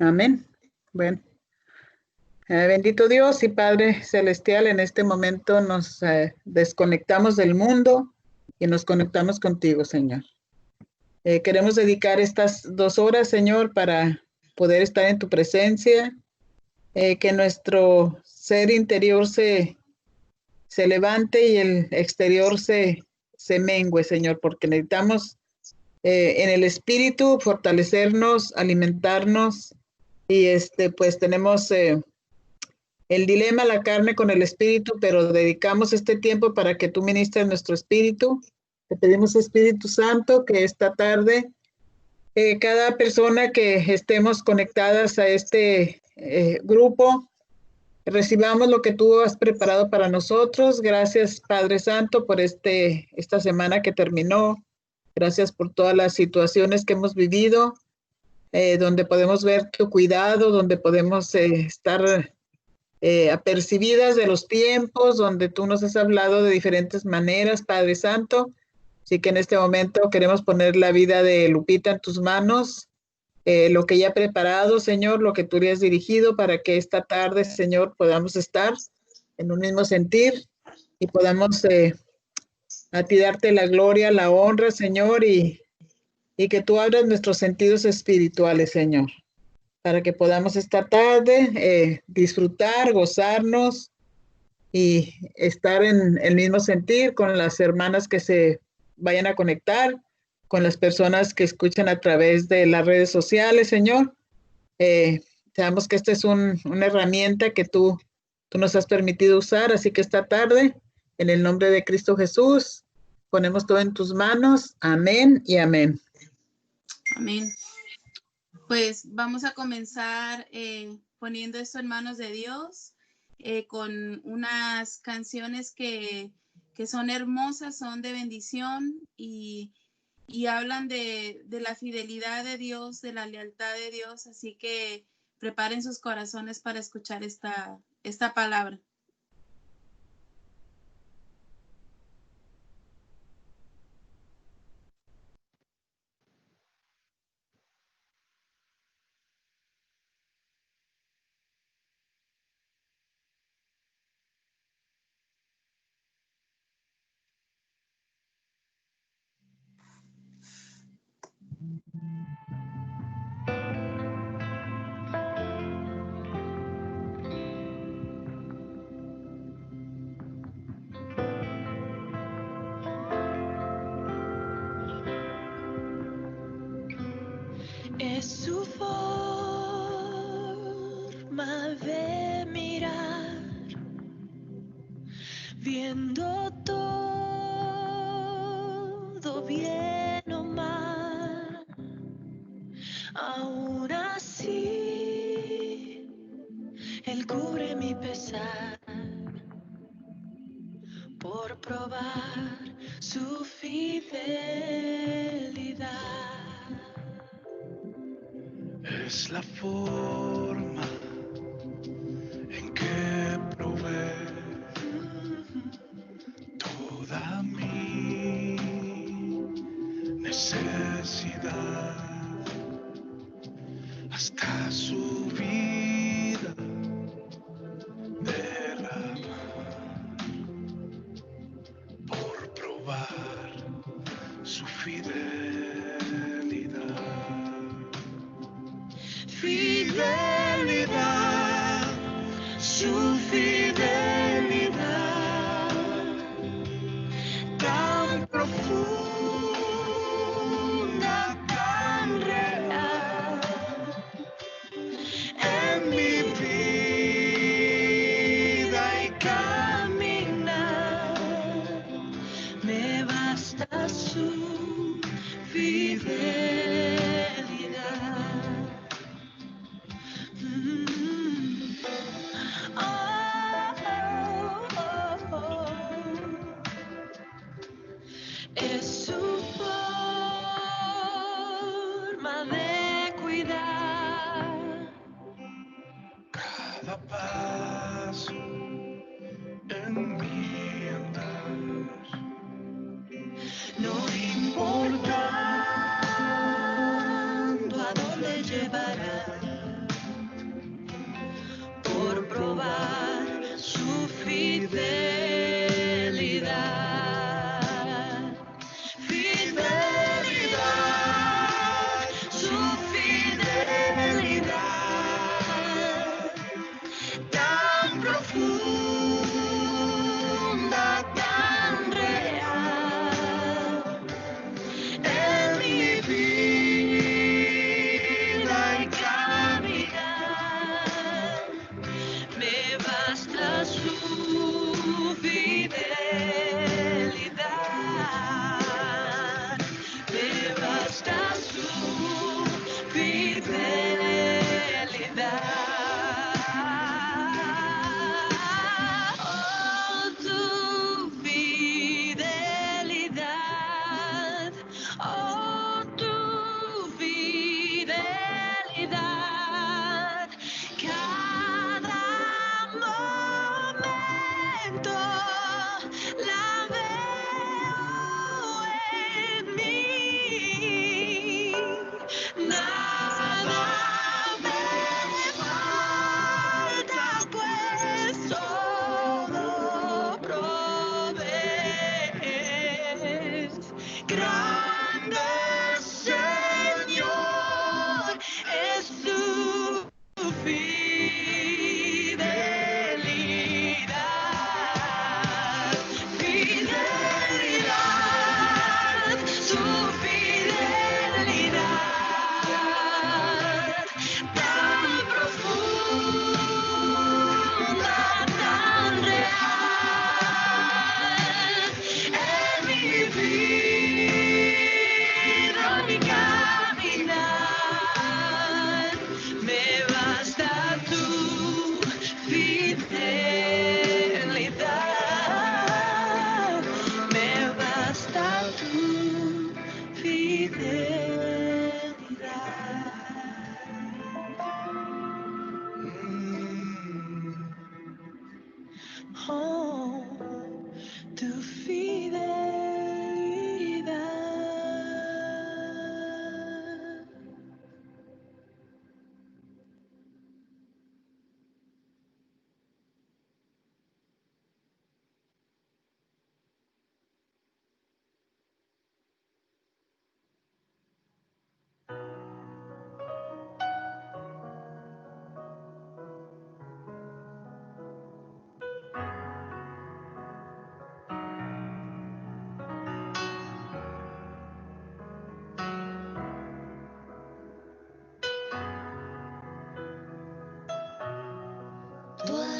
Amén. Bueno, bendito Dios y Padre Celestial, en este momento nos desconectamos del mundo y nos conectamos contigo, Señor. Queremos dedicar estas 2 horas, Señor, para poder estar en tu presencia, que nuestro ser interior se levante y el exterior se mengue, Señor, porque necesitamos en el espíritu fortalecernos, alimentarnos y pues tenemos el dilema, la carne con el espíritu, pero dedicamos este tiempo para que tú ministres nuestro espíritu. Te pedimos, Espíritu Santo, que esta tarde cada persona que estemos conectadas a este grupo, recibamos lo que tú has preparado para nosotros. Gracias, Padre Santo, por esta semana que terminó. Gracias por todas las situaciones que hemos vivido, donde podemos ver tu cuidado, donde podemos estar apercibidas de los tiempos, donde tú nos has hablado de diferentes maneras, Padre Santo. Así que en este momento queremos poner la vida de Lupita en tus manos, lo que ya ha preparado, Señor, lo que tú le has dirigido para que esta tarde, Señor, podamos estar en un mismo sentir y podamos a ti darte la gloria, la honra, Señor, y que tú abras nuestros sentidos espirituales, Señor, para que podamos esta tarde disfrutar, gozarnos y estar en el mismo sentir con las hermanas que se vayan a conectar, con las personas que escuchan a través de las redes sociales, Señor. Sabemos que esta es una herramienta que tú nos has permitido usar, así que esta tarde, en el nombre de Cristo Jesús, ponemos todo en tus manos. Amén y amén. Amén. Pues vamos a comenzar poniendo esto en manos de Dios con unas canciones que son hermosas, son de bendición y hablan de la fidelidad de Dios, de la lealtad de Dios. Así que preparen sus corazones para escuchar esta palabra. Es su forma de mirar, viendo todo bien o mal. Aún así, Él cubre mi pesar por probar su fidelidad. Es la forma en que provee toda mi necesidad, hasta su vida derrama por probar su fidelidad. Fidelidad, su fidelidad, tan profunda, tan real, en mi vida y caminar, me basta su fidelidad. Es su forma de cuidar Cada paso en mi andar, no importando a dónde llevará,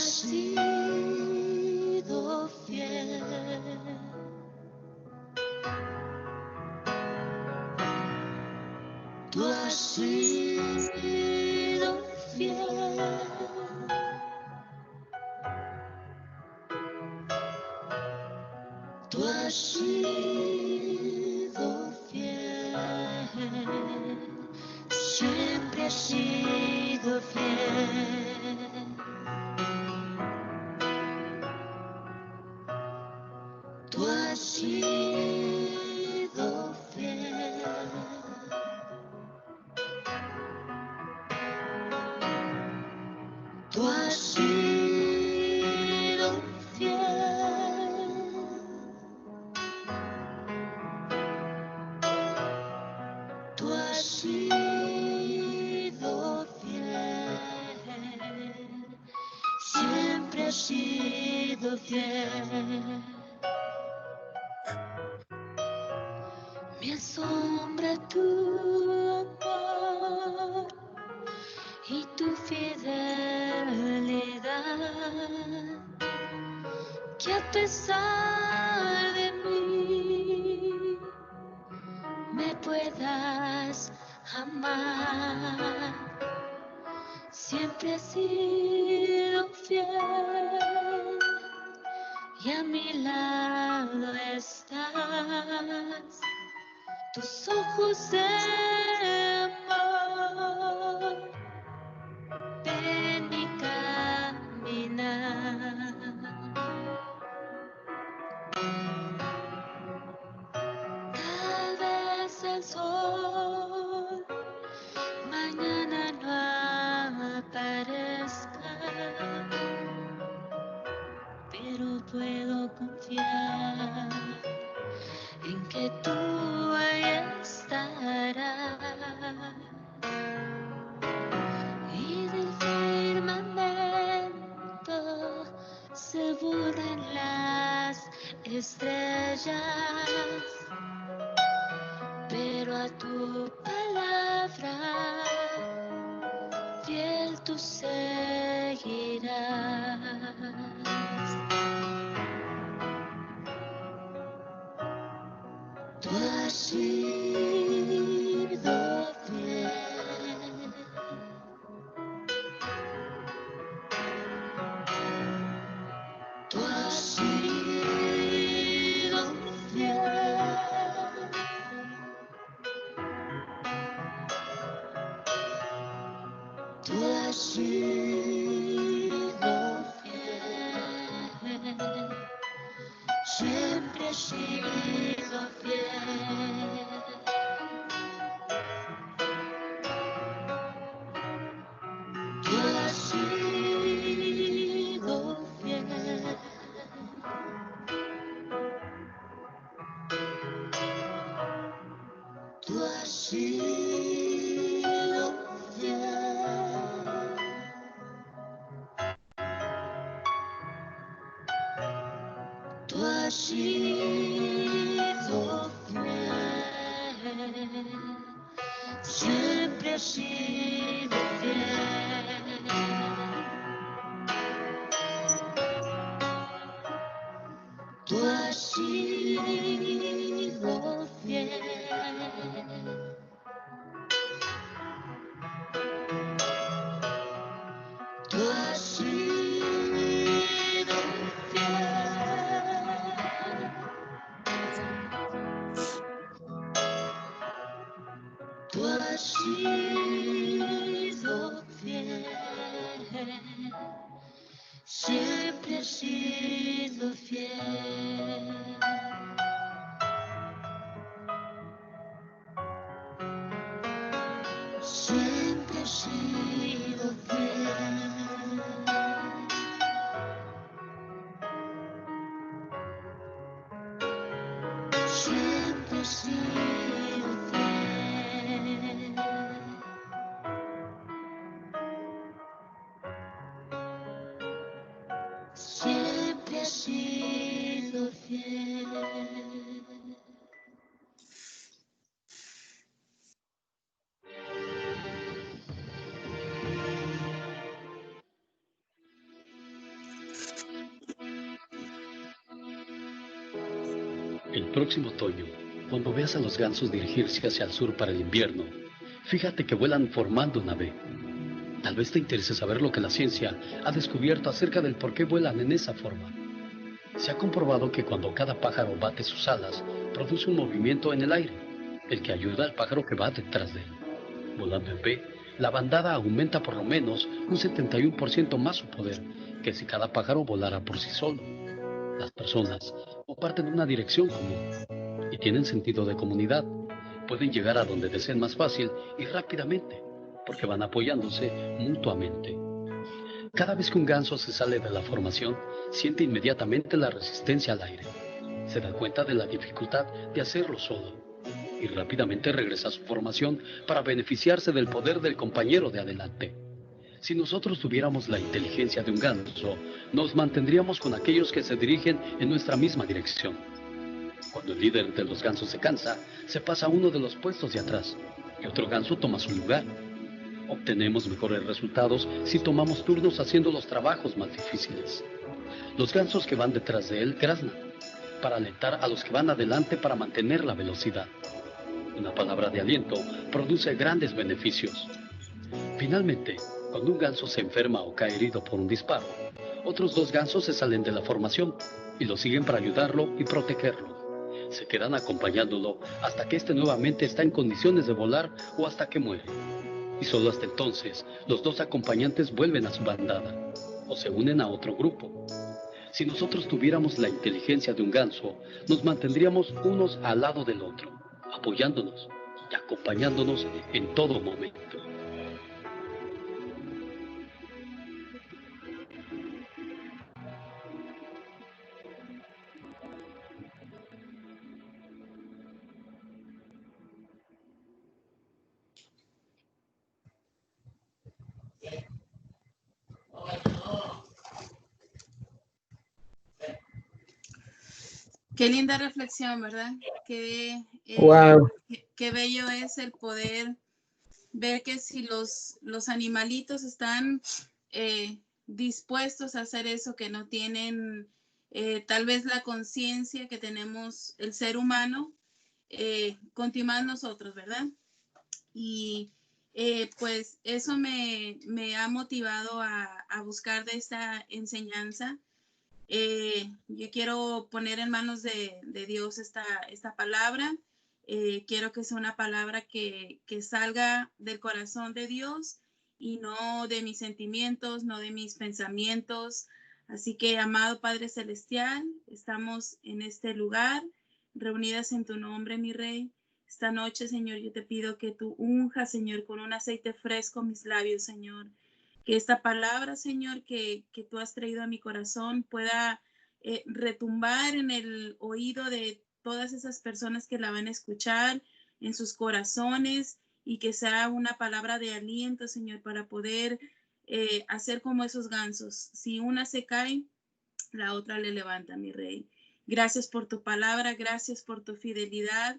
has sido fiel. Tú has sido fiel. Tú has sido fiel. Siempre has sido fiel. Tú has sido fiel. Tú has sido fiel. Tú has sido fiel. Siempre has sido fiel. Me asombra tu amor y tu fidelidad, que a pesar de mí me puedas amar. Siempre has sido fiel y a mi lado estás. Tus ojos de amor ven y caminar. Tal vez el sol mañana no aparezca, pero puedo confiar en que tú ahí estarás. Y del firmamento se borran las estrellas, pero a tu palabra fiel tú seguirás. Tú has sido fiel. Tú has sido fiel. Tú has sido fiel. Siempre has sido fiel. Tú has sido fiel. Tú has sido fiel. Tú has sido fiel. Siempre has sido fiel. Tú has sido fiel. Tú has sido fiel. Tú has sido fiel. Siempre has sido fiel. Siempre has sido fiel. Siempre has sido fiel. Siempre has sido fiel. El próximo otoño, cuando veas a los gansos dirigirse hacia el sur para el invierno, fíjate que vuelan formando una V. Tal vez te interese saber lo que la ciencia ha descubierto acerca del por qué vuelan en esa forma. Se ha comprobado que cuando cada pájaro bate sus alas, produce un movimiento en el aire, el que ayuda al pájaro que va detrás de él. Volando en V, la bandada aumenta por lo menos un 71% más su poder que si cada pájaro volara por sí solo. Las personas comparten una dirección común y tienen sentido de comunidad. Pueden llegar a donde deseen más fácil y rápidamente, porque van apoyándose mutuamente. Cada vez que un ganso se sale de la formación, siente inmediatamente la resistencia al aire. Se da cuenta de la dificultad de hacerlo solo y rápidamente regresa a su formación para beneficiarse del poder del compañero de adelante. Si nosotros tuviéramos la inteligencia de un ganso, nos mantendríamos con aquellos que se dirigen en nuestra misma dirección. Cuando el líder de los gansos se cansa, se pasa a uno de los puestos de atrás y otro ganso toma su lugar. Obtenemos mejores resultados si tomamos turnos haciendo los trabajos más difíciles. Los gansos que van detrás de él graznan para alentar a los que van adelante para mantener la velocidad. Una palabra de aliento produce grandes beneficios. Finalmente, cuando un ganso se enferma o cae herido por un disparo, otros 2 gansos se salen de la formación y lo siguen para ayudarlo y protegerlo. Se quedan acompañándolo hasta que éste nuevamente está en condiciones de volar o hasta que muere. Y solo hasta entonces, los 2 acompañantes vuelven a su bandada o se unen a otro grupo. Si nosotros tuviéramos la inteligencia de un ganso, nos mantendríamos unos al lado del otro, apoyándonos y acompañándonos en todo momento. Qué linda reflexión, ¿verdad? Wow. Qué bello es el poder ver que si los animalitos están dispuestos a hacer eso, que no tienen tal vez la conciencia que tenemos el ser humano, continuamos nosotros, ¿verdad? Y pues eso me ha motivado a buscar de esta enseñanza. Yo quiero poner en manos de Dios esta palabra. Quiero que sea una palabra que salga del corazón de Dios y no de mis sentimientos, no de mis pensamientos. Así que, amado Padre Celestial, estamos en este lugar, reunidas en tu nombre, mi Rey. Esta noche, Señor, yo te pido que tú unjas, Señor, con un aceite fresco mis labios, Señor. Que esta palabra, Señor, que tú has traído a mi corazón pueda retumbar en el oído de todas esas personas que la van a escuchar, en sus corazones, y que sea una palabra de aliento, Señor, para poder hacer como esos gansos. Si una se cae, la otra le levanta, mi Rey. Gracias por tu palabra, gracias por tu fidelidad.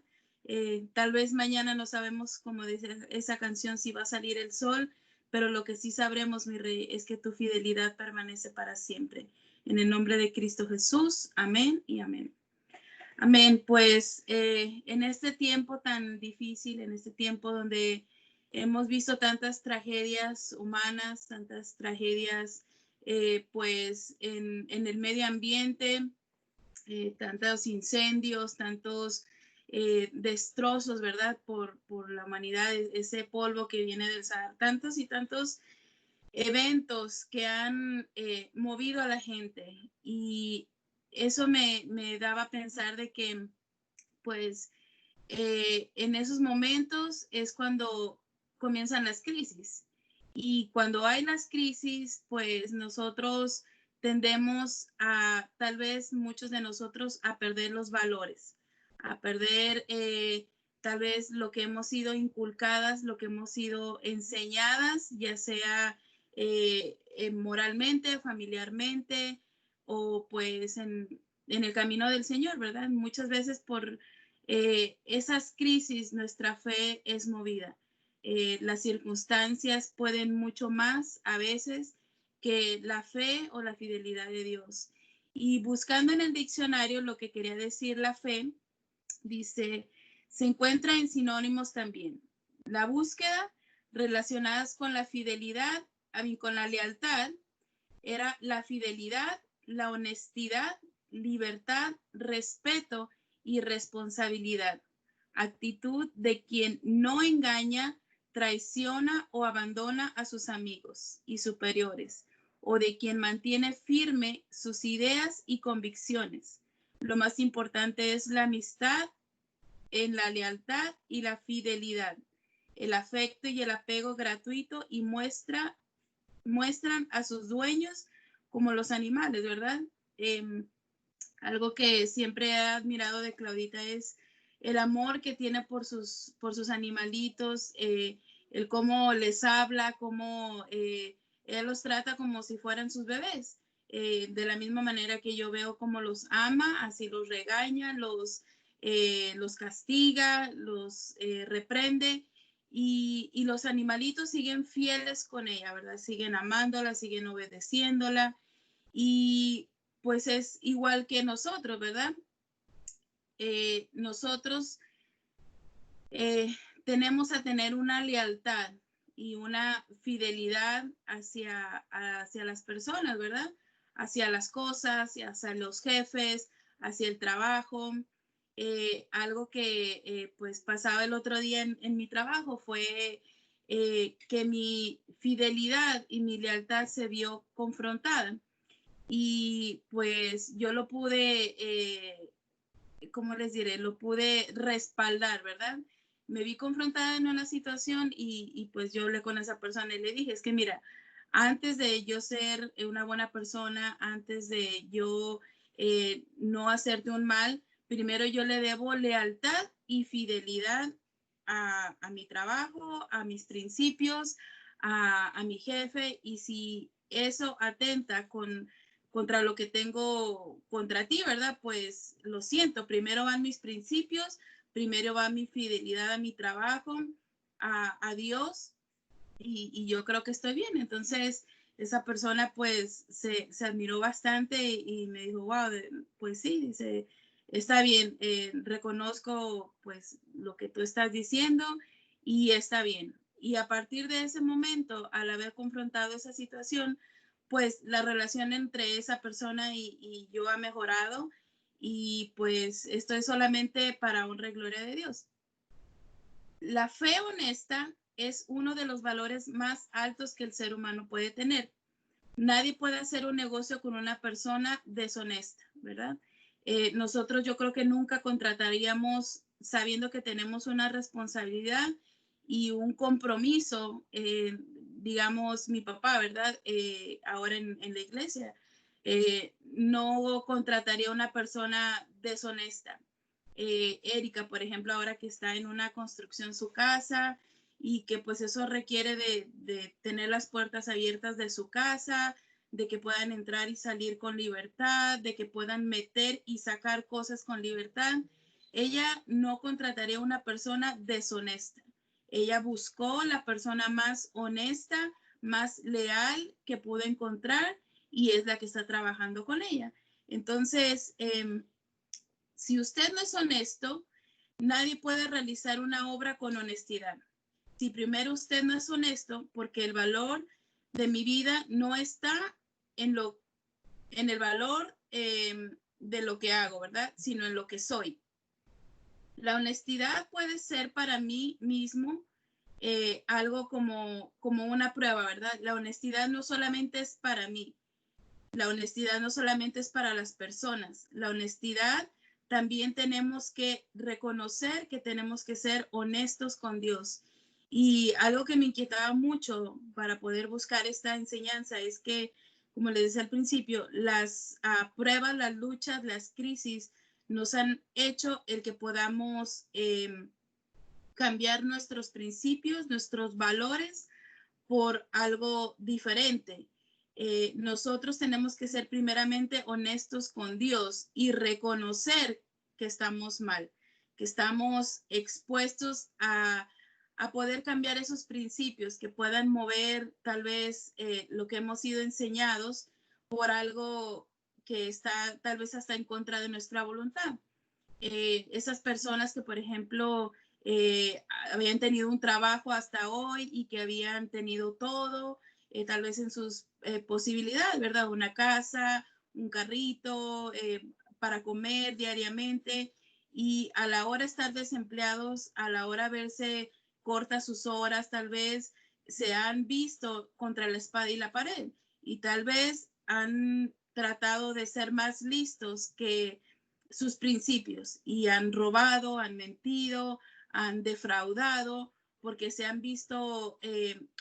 Tal vez mañana no sabemos, como dice esa canción, si va a salir el sol, pero lo que sí sabremos, mi Rey, es que tu fidelidad permanece para siempre. En el nombre de Cristo Jesús, amén y amén. Amén. Pues en este tiempo tan difícil, en este tiempo donde hemos visto tantas tragedias humanas, tantas tragedias pues en el medio ambiente, tantos incendios, tantos destrozos, ¿verdad? Por la humanidad, ese polvo que viene del Sahara, tantos y tantos eventos que han movido a la gente, y eso me daba a pensar de que pues en esos momentos es cuando comienzan las crisis, y cuando hay las crisis pues nosotros tendemos a, tal vez muchos de nosotros, a perder los valores, a perder tal vez lo que hemos sido inculcadas, lo que hemos sido enseñadas, ya sea moralmente, familiarmente, o pues en el camino del Señor, ¿verdad? Muchas veces por esas crisis nuestra fe es movida. Las circunstancias pueden mucho más a veces que la fe o la fidelidad de Dios. Y buscando en el diccionario lo que quería decir la fe, Dice, se encuentra en sinónimos también. La búsqueda relacionadas con la fidelidad, con la lealtad, era la fidelidad, la honestidad, libertad, respeto y responsabilidad. Actitud de quien no engaña, traiciona o abandona a sus amigos y superiores, o de quien mantiene firme sus ideas y convicciones. Lo más importante es la amistad, en la lealtad y la fidelidad, el afecto y el apego gratuito y muestran a sus dueños como los animales, ¿verdad? Algo que siempre he admirado de Claudita es el amor que tiene por sus animalitos, el cómo les habla, cómo ella los trata como si fueran sus bebés. De la misma manera que yo veo cómo los ama, así los regaña, los castiga, los reprende. Y los animalitos siguen fieles con ella, ¿verdad? Siguen amándola, siguen obedeciéndola. Y pues es igual que nosotros, ¿verdad? Nosotros tenemos a tener una lealtad y una fidelidad hacia las personas, ¿verdad? Hacia las cosas, hacia los jefes, hacia el trabajo. Algo que pues pasaba el otro día en mi trabajo fue que mi fidelidad y mi lealtad se vio confrontada. Y pues yo lo pude, ¿cómo les diré? Lo pude respaldar, ¿verdad? Me vi confrontada en una situación y pues yo hablé con esa persona y le dije, es que mira, antes de yo ser una buena persona, antes de yo no hacerte un mal, primero yo le debo lealtad y fidelidad a mi trabajo, a mis principios, a mi jefe, y si eso atenta contra lo que tengo contra ti, ¿verdad? Pues lo siento, primero van mis principios, primero va mi fidelidad a mi trabajo, a Dios, y yo creo que estoy bien. Entonces, esa persona pues se admiró bastante y me dijo, wow, pues sí, dice, está bien, reconozco pues lo que tú estás diciendo y está bien. Y a partir de ese momento, al haber confrontado esa situación, pues la relación entre esa persona y yo ha mejorado, y pues esto es solamente para honra y gloria de Dios. La fe honesta es uno de los valores más altos que el ser humano puede tener. Nadie puede hacer un negocio con una persona deshonesta, ¿verdad? Nosotros yo creo que nunca contrataríamos sabiendo que tenemos una responsabilidad y un compromiso, digamos mi papá, ¿verdad? Ahora en la iglesia, no contrataría a una persona deshonesta. Erika, por ejemplo, ahora que está en una construcción su casa y que pues eso requiere de tener las puertas abiertas de su casa, de que puedan entrar y salir con libertad, de que puedan meter y sacar cosas con libertad. Ella no contrataría a una persona deshonesta. Ella buscó la persona más honesta, más leal que pudo encontrar, y es la que está trabajando con ella. Entonces, si usted no es honesto, nadie puede realizar una obra con honestidad. Si primero usted no es honesto, porque el valor de mi vida no está en el valor de lo que hago, ¿verdad? Sino en lo que soy. La honestidad puede ser para mí mismo algo como una prueba, ¿verdad? La honestidad no solamente es para mí. La honestidad no solamente es para las personas. La honestidad también tenemos que reconocer que tenemos que ser honestos con Dios. Y algo que me inquietaba mucho para poder buscar esta enseñanza es que, como les decía al principio, las pruebas, las luchas, las crisis nos han hecho el que podamos cambiar nuestros principios, nuestros valores por algo diferente. Nosotros tenemos que ser primeramente honestos con Dios y reconocer que estamos mal, que estamos expuestos a poder cambiar esos principios que puedan mover tal vez lo que hemos sido enseñados por algo que está tal vez hasta en contra de nuestra voluntad. esas personas que, por ejemplo, habían tenido un trabajo hasta hoy y que habían tenido todo, tal vez en sus posibilidades, ¿verdad? Una casa, un carrito, para comer diariamente, y a la hora de estar desempleados, a la hora de verse cortas sus horas, tal vez se han visto contra la espada y la pared, y tal vez han tratado de ser más listos que sus principios y han robado, han mentido, han defraudado, porque se han visto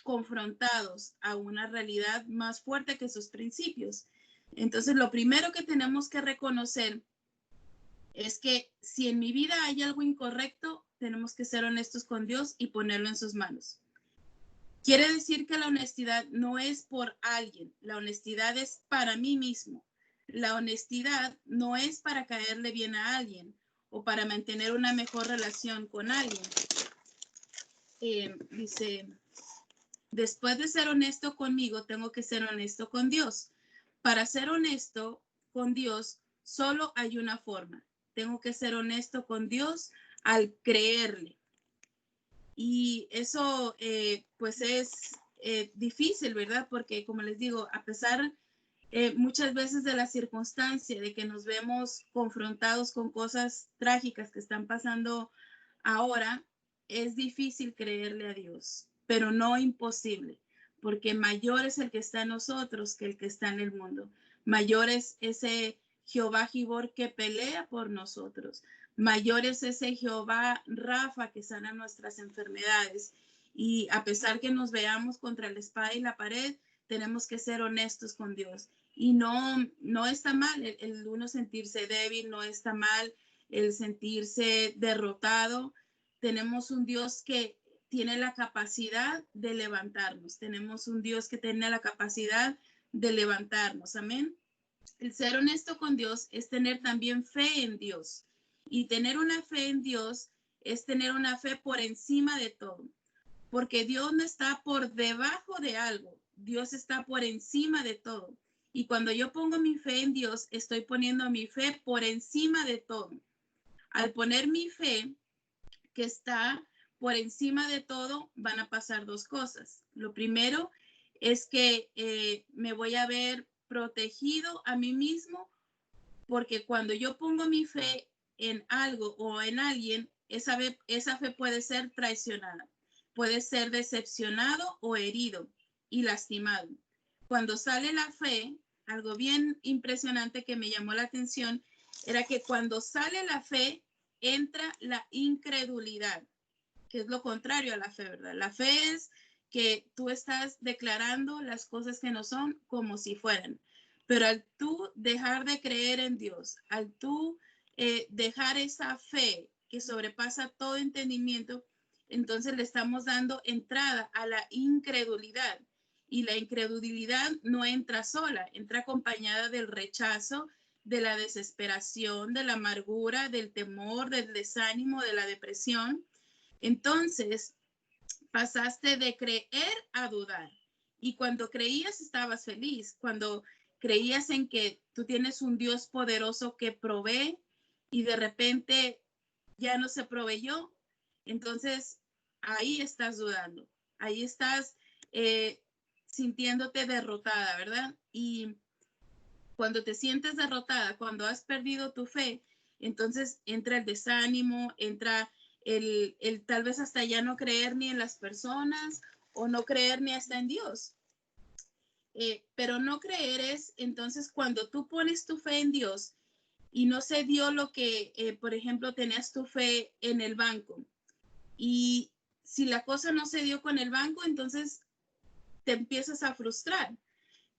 confrontados a una realidad más fuerte que sus principios. Entonces, lo primero que tenemos que reconocer es que si en mi vida hay algo incorrecto, tenemos que ser honestos con Dios y ponerlo en sus manos. Quiere decir que la honestidad no es por alguien, la honestidad es para mí mismo. La honestidad no es para caerle bien a alguien o para mantener una mejor relación con alguien. Dice, después de ser honesto conmigo, tengo que ser honesto con Dios. Para ser honesto con Dios, solo hay una forma. Tengo que ser honesto con Dios al creerle. Y eso pues es difícil, ¿verdad? Porque como les digo, a pesar muchas veces de la circunstancia de que nos vemos confrontados con cosas trágicas que están pasando ahora, es difícil creerle a Dios, pero no imposible, porque mayor es el que está en nosotros que el que está en el mundo. Mayor es ese Jehová Gibor que pelea por nosotros. Mayor es ese Jehová Rafa que sana nuestras enfermedades. Y a pesar que nos veamos contra la espada y la pared, tenemos que ser honestos con Dios. Y no está mal el uno sentirse débil, no está mal el sentirse derrotado. Tenemos un Dios que tiene la capacidad de levantarnos. Tenemos un Dios que tiene la capacidad de levantarnos. Amén. El ser honesto con Dios es tener también fe en Dios. Y tener una fe en Dios es tener una fe por encima de todo. Porque Dios no está por debajo de algo. Dios está por encima de todo. Y cuando yo pongo mi fe en Dios, estoy poniendo mi fe por encima de todo. Al poner mi fe que está por encima de todo, van a pasar dos cosas. Lo primero es que me voy a ver protegido a mí mismo, porque cuando yo pongo mi fe en algo o en alguien, esa fe puede ser traicionada, puede ser decepcionado o herido y lastimado. Cuando sale la fe, algo bien impresionante que me llamó la atención era que cuando sale la fe, entra la incredulidad, que es lo contrario a la fe, ¿verdad? La fe es que tú estás declarando las cosas que no son como si fueran. Pero al tú dejar de creer en Dios, al tú dejar esa fe que sobrepasa todo entendimiento, entonces le estamos dando entrada a la incredulidad. Y la incredulidad no entra sola, entra acompañada del rechazo, de la desesperación, de la amargura, del temor, del desánimo, de la depresión. Entonces, pasaste de creer a dudar. Y cuando creías, estabas feliz. Cuando creías en que tú tienes un Dios poderoso que provee y de repente ya no se proveyó, entonces ahí estás dudando. Ahí estás sintiéndote derrotada, ¿verdad? Y cuando te sientes derrotada, cuando has perdido tu fe, entonces entra el desánimo, entra el tal vez hasta ya no creer ni en las personas o no creer ni hasta en Dios. Pero no creer es entonces cuando tú pones tu fe en Dios y no se dio lo que, por ejemplo, tenías tu fe en el banco. Y si la cosa no se dio con el banco, entonces te empiezas a frustrar.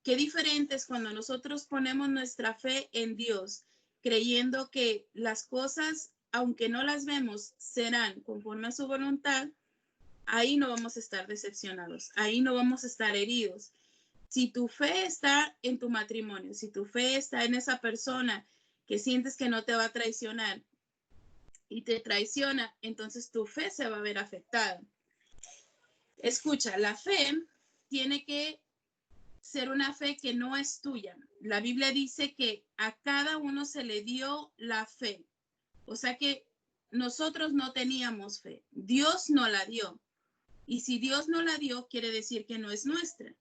Qué diferente es cuando nosotros ponemos nuestra fe en Dios, creyendo que las cosas, aunque no las vemos, serán conforme a su voluntad. Ahí no vamos a estar decepcionados, ahí no vamos a estar heridos. Si tu fe está en tu matrimonio, si tu fe está en esa persona que sientes que no te va a traicionar y te traiciona, entonces tu fe se va a ver afectada. Escucha, la fe tiene que ser una fe que no es tuya. La Biblia dice que a cada uno se le dio la fe O sea que nosotros no teníamos fe. Dios no la dio. Y si Dios no la dio, quiere decir que no es nuestra.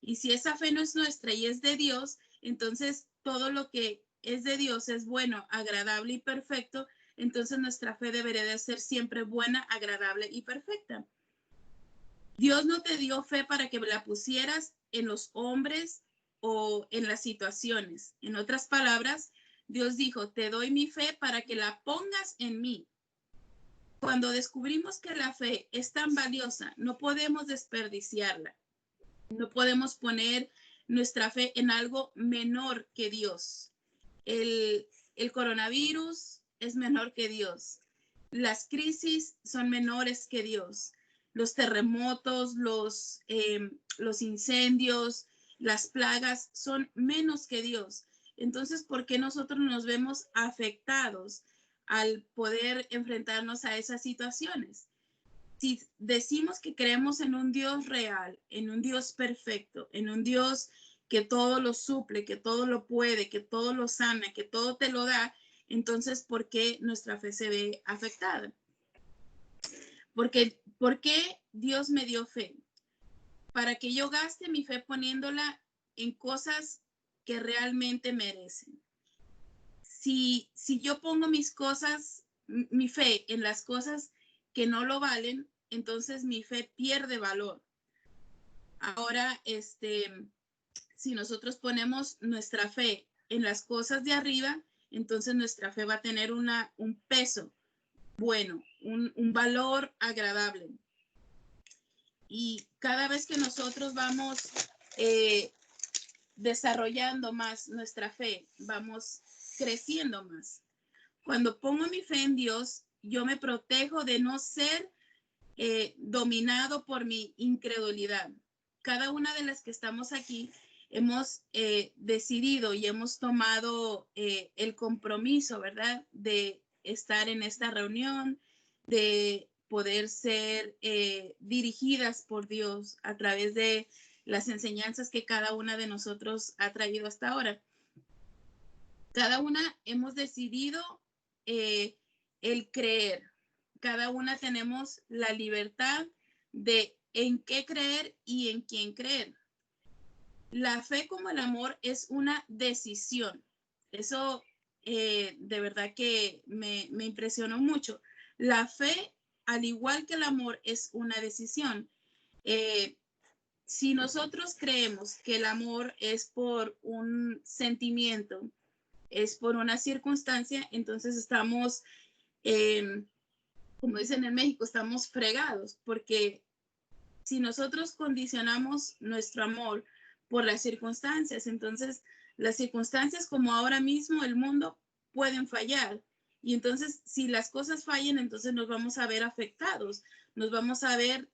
Y si esa fe no es nuestra y es de Dios, entonces todo lo que es de Dios es bueno, agradable y perfecto. Entonces nuestra fe debería de ser siempre buena, agradable y perfecta. Dios no te dio fe para que la pusieras en los hombres o en las situaciones. En otras palabras, Dios dijo, te doy mi fe para que la pongas en mí. Cuando descubrimos que la fe es tan valiosa, no podemos desperdiciarla. No podemos poner nuestra fe en algo menor que Dios. El coronavirus es menor que Dios. Las crisis son menores que Dios. Los terremotos, los incendios, las plagas son menos que Dios. Entonces, ¿por qué nosotros nos vemos afectados al poder enfrentarnos a esas situaciones? Si decimos que creemos en un Dios real, en un Dios perfecto, en un Dios que todo lo suple, que todo lo puede, que todo lo sana, que todo te lo da, entonces, ¿por qué nuestra fe se ve afectada? ¿Por qué Dios me dio fe? Para que yo gaste mi fe poniéndola en cosas que realmente merecen. Si yo pongo mi fe en las cosas que no lo valen, entonces mi fe pierde valor. Ahora, si nosotros ponemos nuestra fe en las cosas de arriba, entonces nuestra fe va a tener un peso bueno, un valor agradable. Y cada vez que nosotros vamos desarrollando más nuestra fe, vamos creciendo más. Cuando pongo mi fe en Dios, yo me protejo de no ser dominado por mi incredulidad. Cada una de las que estamos aquí hemos decidido y hemos tomado el compromiso, ¿verdad?, de estar en esta reunión, de poder ser dirigidas por Dios a través de las enseñanzas que cada una de nosotros ha traído hasta ahora. Cada una hemos decidido el creer. Cada una tenemos la libertad de en qué creer y en quién creer. La fe como el amor es una decisión. Eso de verdad que me impresionó mucho. La fe, al igual que el amor, es una decisión. Si nosotros creemos que el amor es por un sentimiento, es por una circunstancia, entonces estamos, como dicen en México, estamos fregados, porque si nosotros condicionamos nuestro amor por las circunstancias, entonces las circunstancias como ahora mismo el mundo pueden fallar. Y entonces si las cosas fallan, entonces nos vamos a ver afectados, nos vamos a ver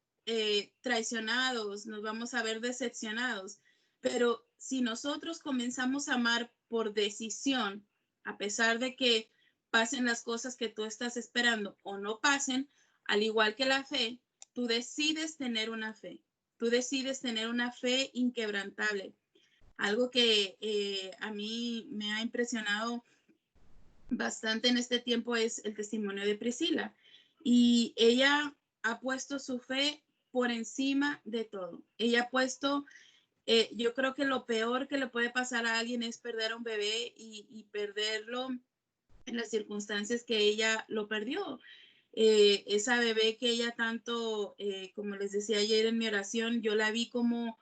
traicionados, nos vamos a ver decepcionados. Pero si nosotros comenzamos a amar por decisión, a pesar de que pasen las cosas que tú estás esperando o no pasen, al igual que la fe, tú decides tener una fe. Tú decides tener una fe inquebrantable. Algo que a mí me ha impresionado bastante en este tiempo es el testimonio de Priscila. Y ella ha puesto su fe por encima de todo. Ella ha puesto, yo creo que lo peor que le puede pasar a alguien es perder a un bebé y perderlo en las circunstancias que ella lo perdió. Esa bebé que ella tanto, como les decía ayer en mi oración, yo la vi como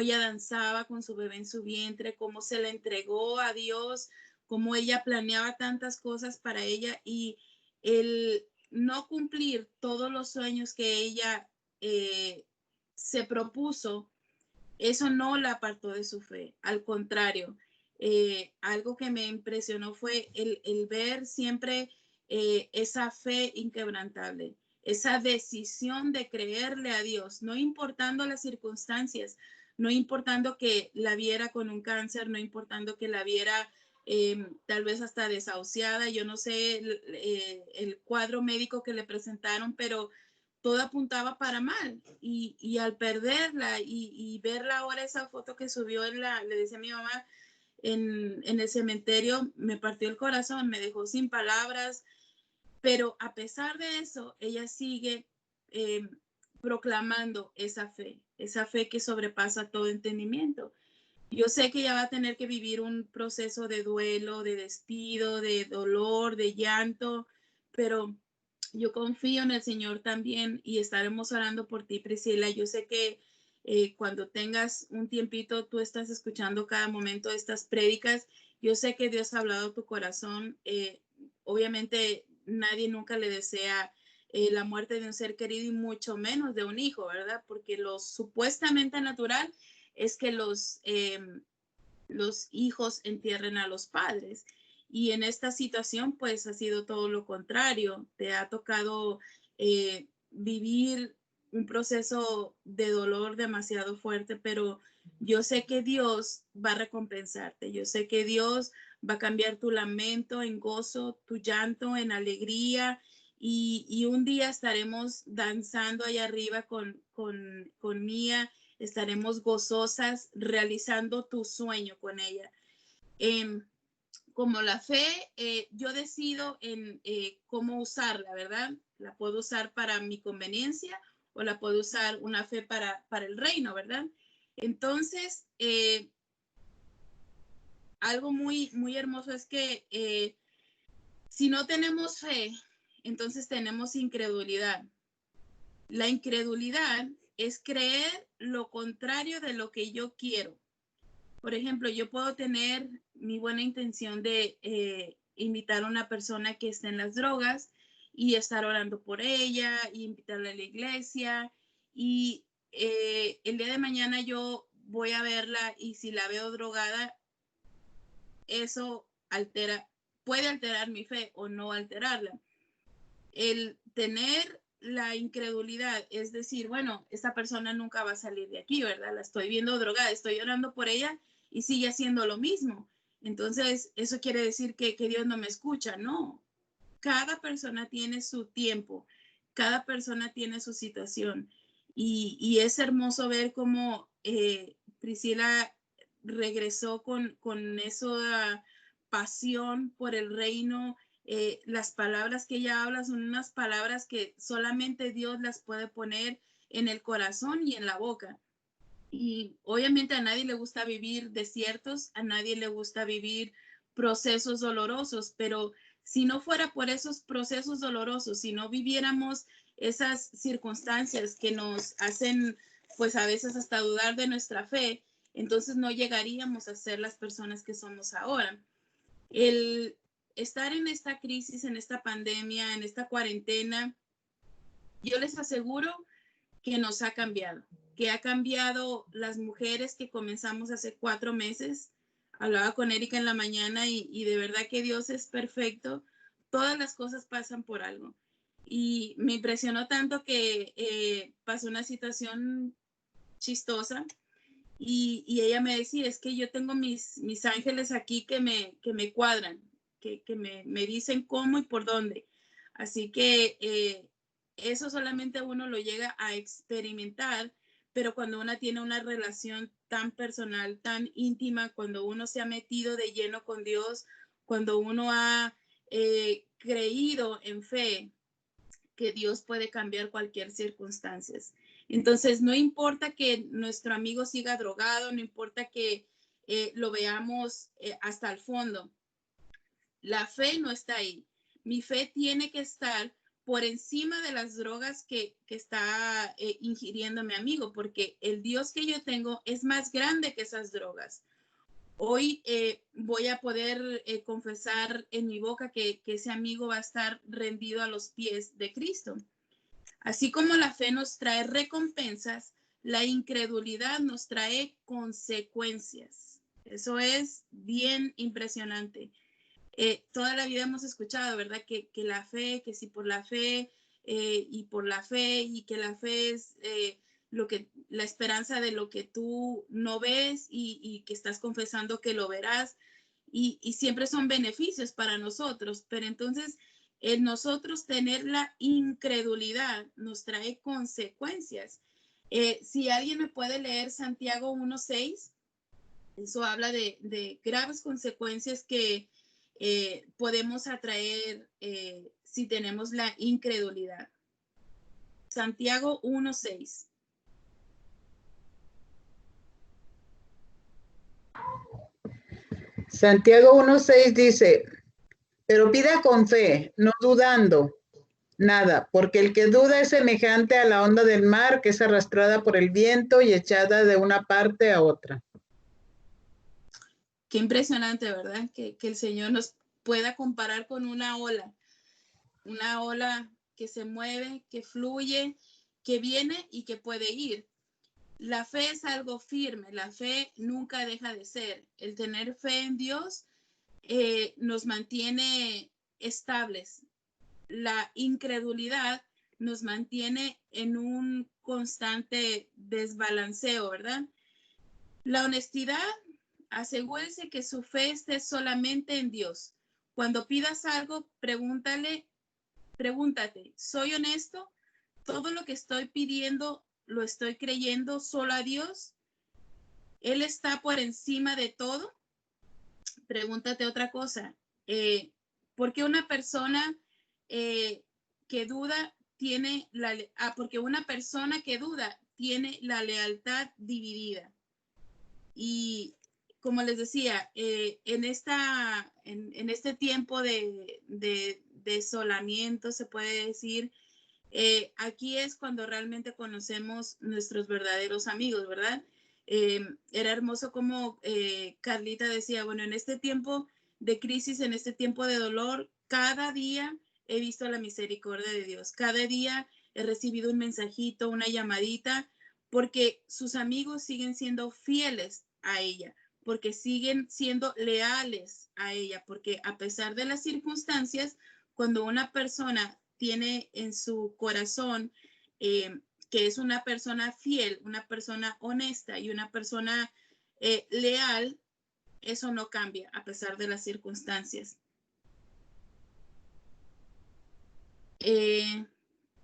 ella danzaba con su bebé en su vientre, cómo se la entregó a Dios, cómo ella planeaba tantas cosas para ella, y el no cumplir todos los sueños que ella se propuso, eso no la apartó de su fe. Al contrario, algo que me impresionó fue el ver siempre esa fe inquebrantable, esa decisión de creerle a Dios, no importando las circunstancias, no importando que la viera con un cáncer, no importando que la viera tal vez hasta desahuciada, yo no sé el cuadro médico que le presentaron, pero todo apuntaba para mal, y al perderla y verla ahora, esa foto que subió le decía a mi mamá, en el cementerio, me partió el corazón, me dejó sin palabras. Pero a pesar de eso, ella sigue proclamando esa fe que sobrepasa todo entendimiento. Yo sé que ella va a tener que vivir un proceso de duelo, de despido, de dolor, de llanto, pero yo confío en el Señor también y estaremos orando por ti, Priscila. Yo sé que cuando tengas un tiempito, tú estás escuchando cada momento estas prédicas. Yo sé que Dios ha hablado a tu corazón. Obviamente nadie nunca le desea la muerte de un ser querido y mucho menos de un hijo, ¿verdad? Porque lo supuestamente natural es que los hijos entierren a los padres. Y en esta situación, pues ha sido todo lo contrario. Te ha tocado vivir un proceso de dolor demasiado fuerte, pero yo sé que Dios va a recompensarte. Yo sé que Dios va a cambiar tu lamento en gozo, tu llanto en alegría. Y un día estaremos danzando allá arriba con Mía, estaremos gozosas realizando tu sueño con ella. Como la fe, yo decido en cómo usarla, ¿verdad? La puedo usar para mi conveniencia o la puedo usar una fe para el reino, ¿verdad? Entonces, algo muy, muy hermoso es que si no tenemos fe, entonces tenemos incredulidad. La incredulidad es creer lo contrario de lo que yo quiero. Por ejemplo, yo puedo tener mi buena intención de invitar a una persona que está en las drogas y estar orando por ella y invitarla a la iglesia. Y el día de mañana yo voy a verla y si la veo drogada, eso puede alterar mi fe o no alterarla. El tener la incredulidad es decir, bueno, esta persona nunca va a salir de aquí, ¿verdad? La estoy viendo drogada, estoy orando por ella y sigue haciendo lo mismo. Entonces, eso quiere decir que Dios no me escucha. No, cada persona tiene su tiempo, cada persona tiene su situación. Y es hermoso ver cómo Priscila regresó con esa pasión por el reino. Las palabras que ella habla son unas palabras que solamente Dios las puede poner en el corazón y en la boca. Y obviamente a nadie le gusta vivir desiertos, a nadie le gusta vivir procesos dolorosos, pero si no fuera por esos procesos dolorosos, si no viviéramos esas circunstancias que nos hacen, pues a veces hasta dudar de nuestra fe, entonces no llegaríamos a ser las personas que somos ahora. El estar en esta crisis, en esta pandemia, en esta cuarentena, yo les aseguro que nos ha cambiado, que ha cambiado las mujeres que comenzamos hace 4 meses. Hablaba con Erika en la mañana y de verdad que Dios es perfecto. Todas las cosas pasan por algo. Y me impresionó tanto que pasó una situación chistosa y ella me decía, es que yo tengo mis ángeles aquí que me cuadran, que me dicen cómo y por dónde. Así que eso solamente uno lo llega a experimentar, pero cuando uno tiene una relación tan personal, tan íntima, cuando uno se ha metido de lleno con Dios, cuando uno ha creído en fe, que Dios puede cambiar cualquier circunstancia. Entonces, no importa que nuestro amigo siga drogado, no importa que lo veamos hasta el fondo, la fe no está ahí. Mi fe tiene que estar por encima de las drogas que está ingiriendo mi amigo, porque el Dios que yo tengo es más grande que esas drogas. Hoy voy a poder confesar en mi boca que ese amigo va a estar rendido a los pies de Cristo. Así como la fe nos trae recompensas, la incredulidad nos trae consecuencias. Eso es bien impresionante. Toda la vida hemos escuchado, ¿verdad? Que la fe, que si por la fe y por la fe y que la fe es la esperanza de lo que tú no ves y que estás confesando que lo verás y siempre son beneficios para nosotros, pero entonces nosotros tener la incredulidad nos trae consecuencias. Si alguien me puede leer Santiago 1:6, eso habla de graves consecuencias que podemos atraer si tenemos la incredulidad. Santiago 1:6. Santiago 1:6 dice, pero pida con fe, no dudando nada, porque el que duda es semejante a la onda del mar que es arrastrada por el viento y echada de una parte a otra. Qué impresionante, ¿verdad? Que el Señor nos pueda comparar con una ola que se mueve, que fluye, que viene y que puede ir. La fe es algo firme, la fe nunca deja de ser. El tener fe en Dios nos mantiene estables. La incredulidad nos mantiene en un constante desbalanceo, ¿verdad? La honestidad, asegúrese que su fe esté solamente en Dios. Cuando pidas algo, pregúntate, ¿soy honesto? ¿Todo lo que estoy pidiendo lo estoy creyendo solo a Dios? ¿Él está por encima de todo? Pregúntate otra cosa. ¿Por qué una persona que duda tiene porque una persona que duda tiene la lealtad dividida? Y como les decía, en este tiempo de desolamiento, se puede decir, aquí es cuando realmente conocemos nuestros verdaderos amigos, ¿verdad? Era hermoso como Carlita decía, bueno, en este tiempo de crisis, en este tiempo de dolor, cada día he visto la misericordia de Dios. Cada día he recibido un mensajito, una llamadita, porque sus amigos siguen siendo fieles a ella, porque siguen siendo leales a ella, porque a pesar de las circunstancias, cuando una persona tiene en su corazón que es una persona fiel, una persona honesta y una persona leal, eso no cambia a pesar de las circunstancias.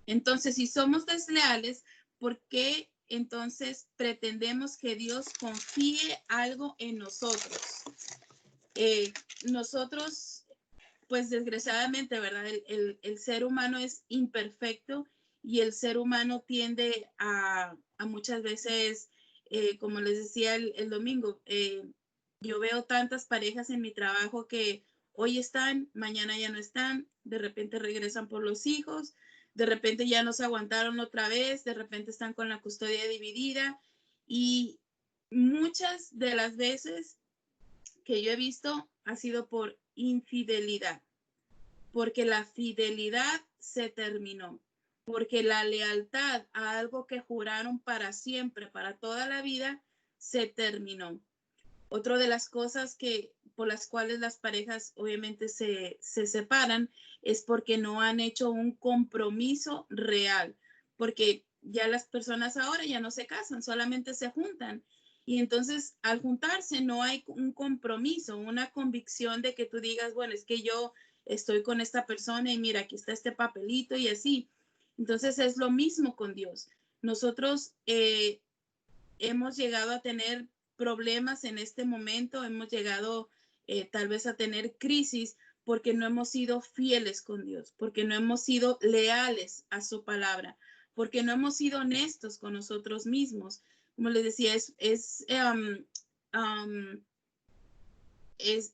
Entonces, si somos desleales, ¿por qué entonces pretendemos que Dios confíe algo en nosotros? Nosotros, pues desgraciadamente, ¿verdad? El ser humano es imperfecto y el ser humano tiende a muchas veces, como les decía el domingo, yo veo tantas parejas en mi trabajo que hoy están, mañana ya no están, de repente regresan por los hijos, de repente ya no se aguantaron otra vez, de repente están con la custodia dividida y muchas de las veces que yo he visto ha sido por infidelidad, porque la fidelidad se terminó, porque la lealtad a algo que juraron para siempre, para toda la vida, se terminó. Otra de las cosas por las cuales las parejas obviamente se separan es porque no han hecho un compromiso real, porque ya las personas ahora ya no se casan, solamente se juntan. Y entonces al juntarse no hay un compromiso, una convicción de que tú digas, bueno, es que yo estoy con esta persona y mira, aquí está este papelito y así. Entonces es lo mismo con Dios. Nosotros hemos llegado a tener problemas en este momento, hemos llegado tal vez a tener crisis porque no hemos sido fieles con Dios, porque no hemos sido leales a su palabra, porque no hemos sido honestos con nosotros mismos. Como les decía,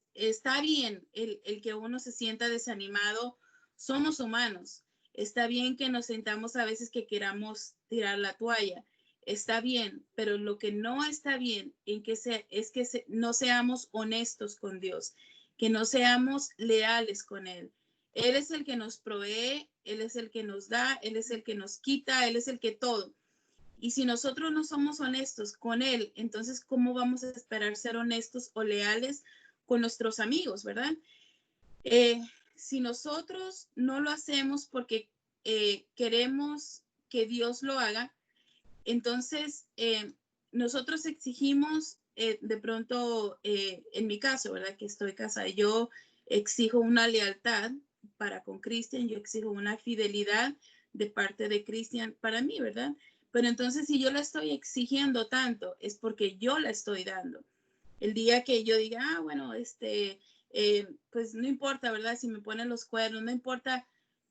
está bien el que uno se sienta desanimado, somos humanos. Está bien que nos sentamos a veces que queramos tirar la toalla. Está bien, pero lo que no está bien es que no seamos honestos con Dios, que no seamos leales con Él. Él es el que nos provee, Él es el que nos da, Él es el que nos quita, Él es el que todo. Y si nosotros no somos honestos con Él, entonces, ¿cómo vamos a esperar ser honestos o leales con nuestros amigos, verdad? Si nosotros no lo hacemos porque queremos que Dios lo haga, entonces nosotros exigimos de pronto, en mi caso, ¿verdad? Que estoy casada, yo exijo una lealtad para con Cristian, yo exijo una fidelidad de parte de Cristian para mí, ¿verdad? Pero entonces si yo la estoy exigiendo tanto, es porque yo la estoy dando. El día que yo diga, bueno, pues no importa, ¿verdad? Si me ponen los cuernos, no importa,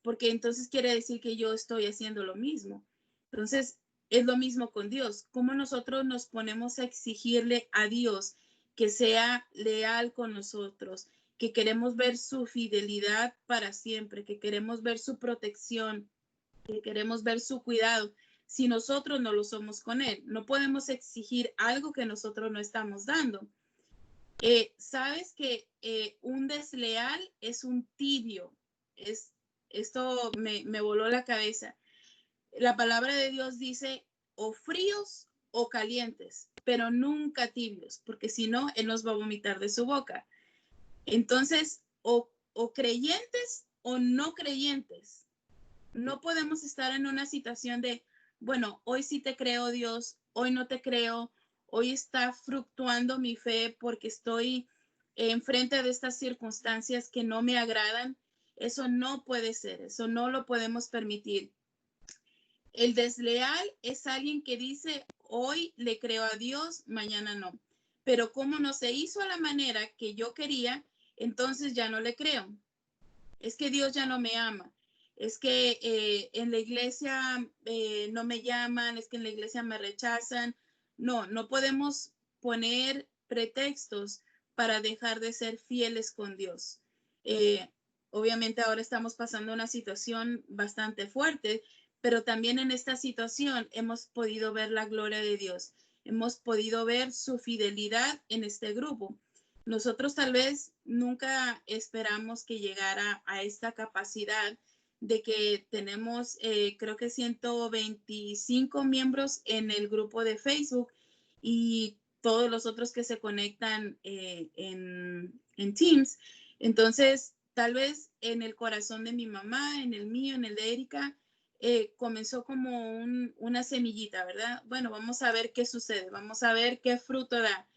porque entonces quiere decir que yo estoy haciendo lo mismo. Entonces, es lo mismo con Dios. ¿Cómo nosotros nos ponemos a exigirle a Dios que sea leal con nosotros, que queremos ver su fidelidad para siempre, que queremos ver su protección, que queremos ver su cuidado, si nosotros no lo somos con Él? No podemos exigir algo que nosotros no estamos dando. Sabes que un desleal es un tibio. Esto me voló la cabeza. La palabra de Dios dice o fríos o calientes, pero nunca tibios, porque si no, Él nos va a vomitar de su boca. Entonces, o creyentes o no creyentes. No podemos estar en una situación de, bueno, hoy sí te creo, Dios, hoy no te creo, hoy está fructuando mi fe porque estoy enfrente de estas circunstancias que no me agradan. Eso no puede ser, eso no lo podemos permitir. El desleal es alguien que dice, hoy le creo a Dios, mañana no. Pero como no se hizo a la manera que yo quería, entonces ya no le creo. Es que Dios ya no me ama. Es que en la iglesia no me llaman, es que en la iglesia me rechazan. No, no podemos poner pretextos para dejar de ser fieles con Dios. Obviamente ahora estamos pasando una situación bastante fuerte, pero también en esta situación hemos podido ver la gloria de Dios. Hemos podido ver su fidelidad en este grupo. Nosotros tal vez nunca esperamos que llegara a esta capacidad de que tenemos, creo que 125 miembros en el grupo de Facebook y todos los otros que se conectan en Teams. Entonces, tal vez en el corazón de mi mamá, en el mío, en el de Erika, comenzó como una semillita, ¿verdad? Bueno, vamos a ver qué sucede, vamos a ver qué fruto da.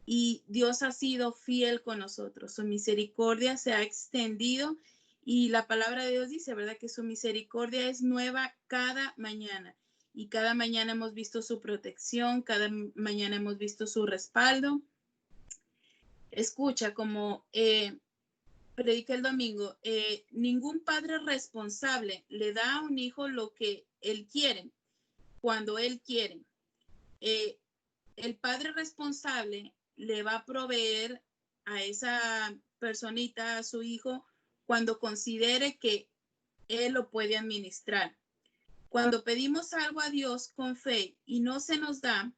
Y Dios ha sido fiel con nosotros. Su misericordia se ha extendido y la palabra de Dios dice, ¿verdad? Que su misericordia es nueva cada mañana. Y cada mañana hemos visto su protección, cada mañana hemos visto su respaldo. Escucha, como prediqué el domingo, ningún padre responsable le da a un hijo lo que él quiere, cuando él quiere. El padre responsable le va a proveer a esa personita, a su hijo, cuando considere que él lo puede administrar. Cuando pedimos algo a Dios con fe y no se nos da,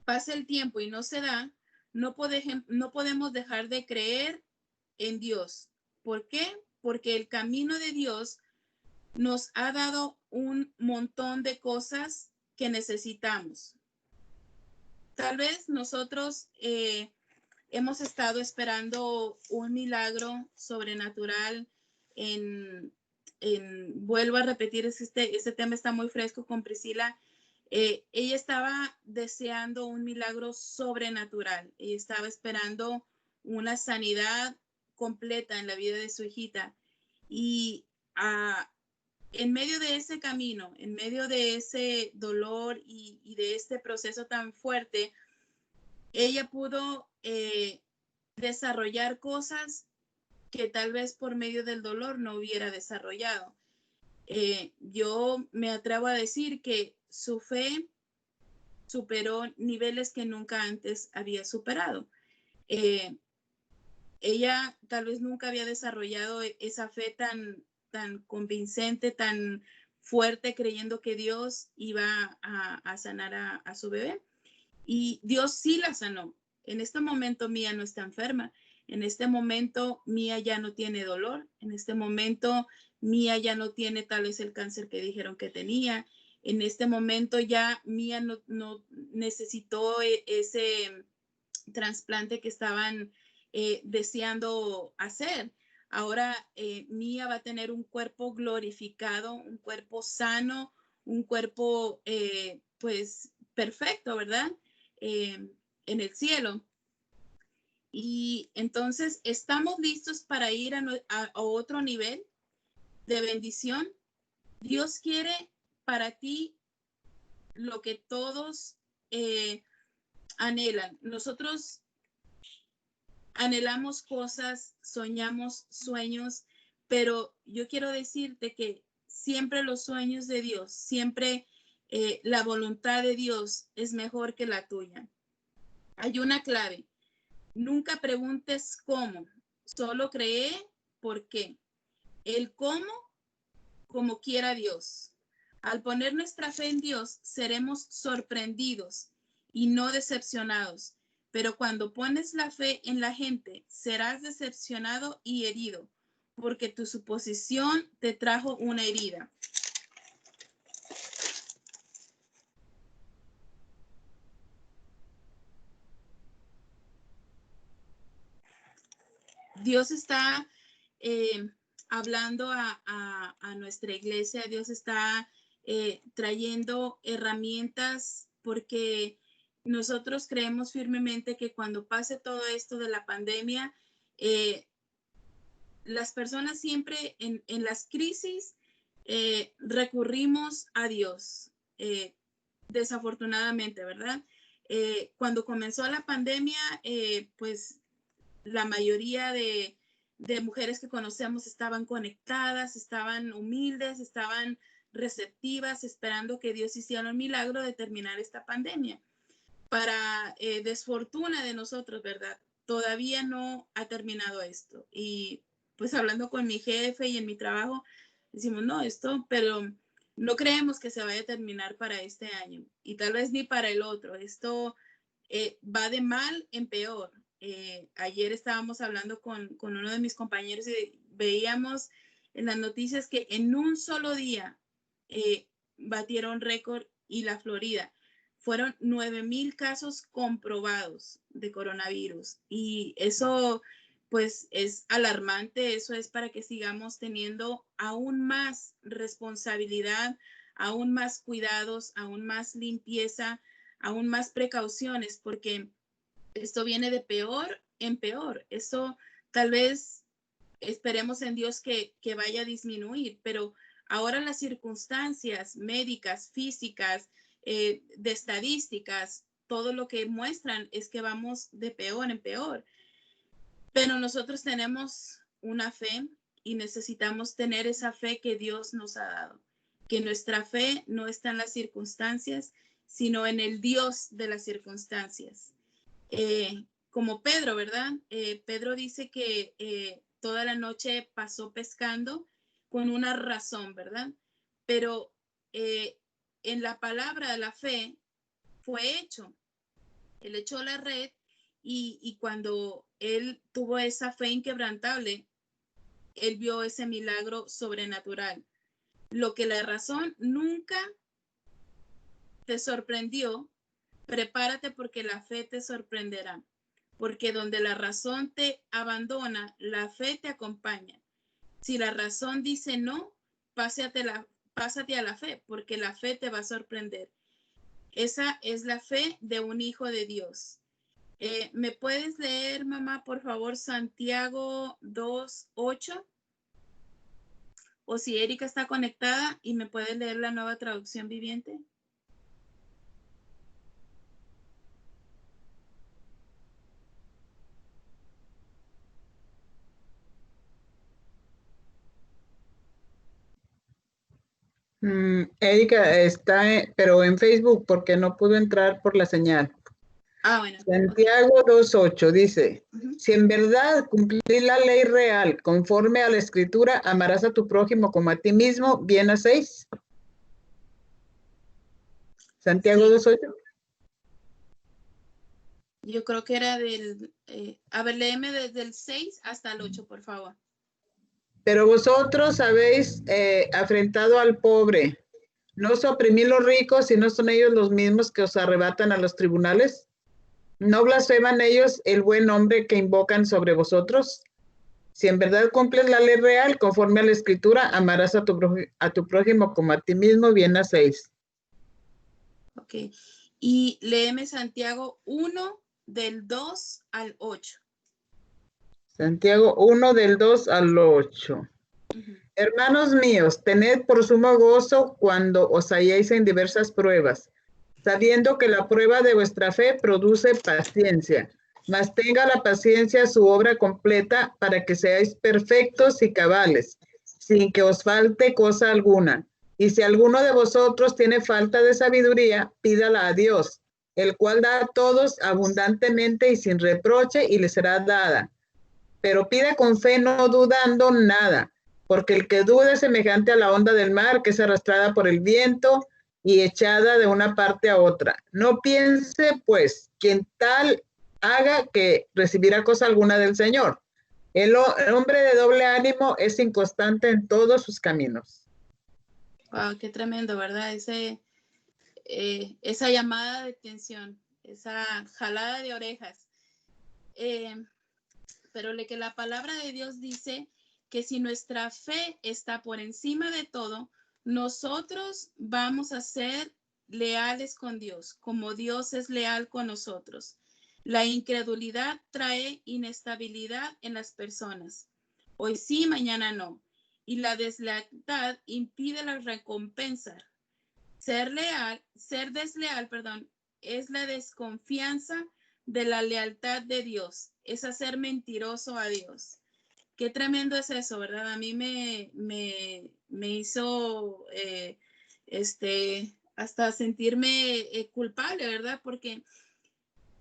pasa el tiempo y no se da, no podemos dejar de creer en Dios. ¿Por qué? Porque el camino de Dios nos ha dado un montón de cosas que necesitamos. Tal vez nosotros hemos estado esperando un milagro sobrenatural vuelvo a repetir, este tema está muy fresco con Priscila. Ella estaba deseando un milagro sobrenatural. Ella estaba esperando una sanidad completa en la vida de su hijita. Y en medio de ese camino, en medio de ese dolor y de este proceso tan fuerte, ella pudo desarrollar cosas que tal vez por medio del dolor no hubiera desarrollado. Yo me atrevo a decir que su fe superó niveles que nunca antes había superado. Ella tal vez nunca había desarrollado esa fe tan convincente, tan fuerte, creyendo que Dios iba a sanar a su bebé. Y Dios sí la sanó. En este momento Mía no está enferma. En este momento Mía ya no tiene dolor. En este momento Mía ya no tiene tal vez el cáncer que dijeron que tenía. En este momento ya Mía no necesitó ese trasplante que estaban deseando hacer. Ahora Mía va a tener un cuerpo glorificado, un cuerpo sano, un cuerpo pues perfecto, ¿verdad? En el cielo. Y entonces estamos listos para ir a otro nivel de bendición. Dios quiere para ti lo que todos anhelan. Nosotros anhelamos cosas, soñamos sueños, pero yo quiero decirte que siempre los sueños de Dios, siempre la voluntad de Dios es mejor que la tuya. Hay una clave. Nunca preguntes cómo, solo cree por qué. El cómo, como quiera Dios. Al poner nuestra fe en Dios, seremos sorprendidos y no decepcionados. Pero cuando pones la fe en la gente, serás decepcionado y herido, porque tu suposición te trajo una herida. Dios está hablando a nuestra iglesia. Dios está trayendo herramientas, porque nosotros creemos firmemente que cuando pase todo esto de la pandemia, las personas siempre en las crisis recurrimos a Dios, desafortunadamente, ¿verdad? Cuando comenzó la pandemia, pues la mayoría de mujeres que conocemos estaban conectadas, estaban humildes, estaban receptivas, esperando que Dios hiciera un milagro de terminar esta pandemia. Para desfortuna de nosotros, ¿verdad? Todavía no ha terminado esto. Y pues hablando con mi jefe y en mi trabajo, decimos, no, pero no creemos que se vaya a terminar para este año y tal vez ni para el otro. Esto va de mal en peor. Ayer estábamos hablando con uno de mis compañeros y veíamos en las noticias que en un solo día batieron récord, y la Florida. Fueron 9,000 casos comprobados de coronavirus, y eso pues es alarmante. Eso es para que sigamos teniendo aún más responsabilidad, aún más cuidados, aún más limpieza, aún más precauciones, porque esto viene de peor en peor. Esto tal vez esperemos en Dios que vaya a disminuir, pero ahora las circunstancias médicas, físicas, de estadísticas, todo lo que muestran es que vamos de peor en peor. Pero nosotros tenemos una fe y necesitamos tener esa fe que Dios nos ha dado. Que nuestra fe no está en las circunstancias, sino en el Dios de las circunstancias. Como Pedro, ¿verdad? Pedro dice que toda la noche pasó pescando con una razón, ¿verdad? Pero en la palabra de la fe fue hecho. Él echó la red y cuando él tuvo esa fe inquebrantable, él vio ese milagro sobrenatural. Lo que la razón nunca te sorprendió, prepárate, porque la fe te sorprenderá. Porque donde la razón te abandona, la fe te acompaña. Si la razón dice no, pásate a la fe, porque la fe te va a sorprender. Esa es la fe de un hijo de Dios. ¿Me puedes leer, mamá, por favor, Santiago 2:8? O si Erika está conectada y me puede leer la Nueva Traducción Viviente. Erika está, pero en Facebook, porque no pudo entrar por la señal. Bueno. Santiago 2:8 dice, si en verdad cumplir la ley real conforme a la escritura, amarás a tu prójimo como a ti mismo, bien hacéis. Santiago 2:8. Yo creo que era del, a ver, léeme desde el 6 hasta el 8, por favor. Pero vosotros habéis afrentado al pobre. ¿No os oprimís los ricos y no son ellos los mismos que os arrebatan a los tribunales? ¿No blasfeman ellos el buen nombre que invocan sobre vosotros? Si en verdad cumples la ley real, conforme a la escritura, amarás a tu prójimo como a ti mismo, bien hacéis. Ok. Y léeme Santiago 1, del 2 al 8. Santiago 1, del 2 al 8. Hermanos míos, tened por sumo gozo cuando os halléis en diversas pruebas, sabiendo que la prueba de vuestra fe produce paciencia. Mas tenga la paciencia su obra completa, para que seáis perfectos y cabales, sin que os falte cosa alguna. Y si alguno de vosotros tiene falta de sabiduría, pídala a Dios, el cual da a todos abundantemente y sin reproche, y le será dada. Pero pida con fe, no dudando nada, porque el que duda es semejante a la onda del mar, que es arrastrada por el viento y echada de una parte a otra. No piense, pues, quien tal haga, que recibirá cosa alguna del Señor. El hombre de doble ánimo es inconstante en todos sus caminos. Wow, qué tremendo, ¿verdad? Esa llamada de atención, esa jalada de orejas. Pero que la palabra de Dios dice que si nuestra fe está por encima de todo, nosotros vamos a ser leales con Dios, como Dios es leal con nosotros. La incredulidad trae inestabilidad en las personas. Hoy sí, mañana no. Y la deslealtad impide la recompensa. Ser desleal, es la desconfianza de la lealtad de Dios, es hacer mentiroso a Dios. Qué tremendo es eso, ¿verdad? A mí me hizo hasta sentirme culpable, ¿verdad? Porque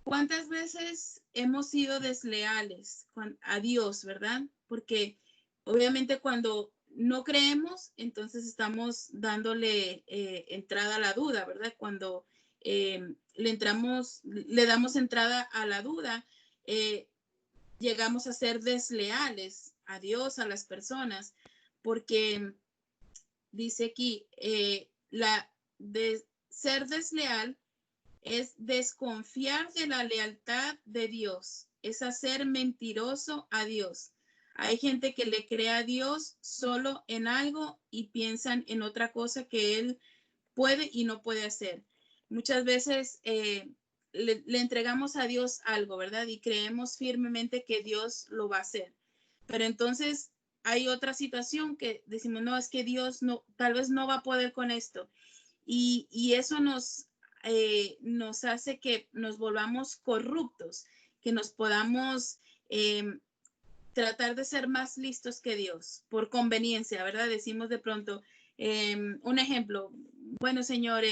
¿cuántas veces hemos sido desleales a Dios, ¿verdad? Porque obviamente cuando no creemos, entonces estamos dándole entrada a la duda, ¿verdad? Cuando le damos entrada a la duda, llegamos a ser desleales a Dios, a las personas, porque dice aquí, de ser desleal es desconfiar de la lealtad de Dios, es hacer mentiroso a Dios. Hay gente que le cree a Dios solo en algo y piensan en otra cosa que Él puede y no puede hacer. Muchas veces le entregamos a Dios algo, ¿verdad? Y creemos firmemente que Dios lo va a hacer. Pero entonces hay otra situación que decimos, no, es que Dios no, tal vez no va a poder con esto. Y eso nos hace que nos volvamos corruptos, que nos podamos tratar de ser más listos que Dios por conveniencia, ¿verdad? Decimos de pronto, un ejemplo, bueno, Señor,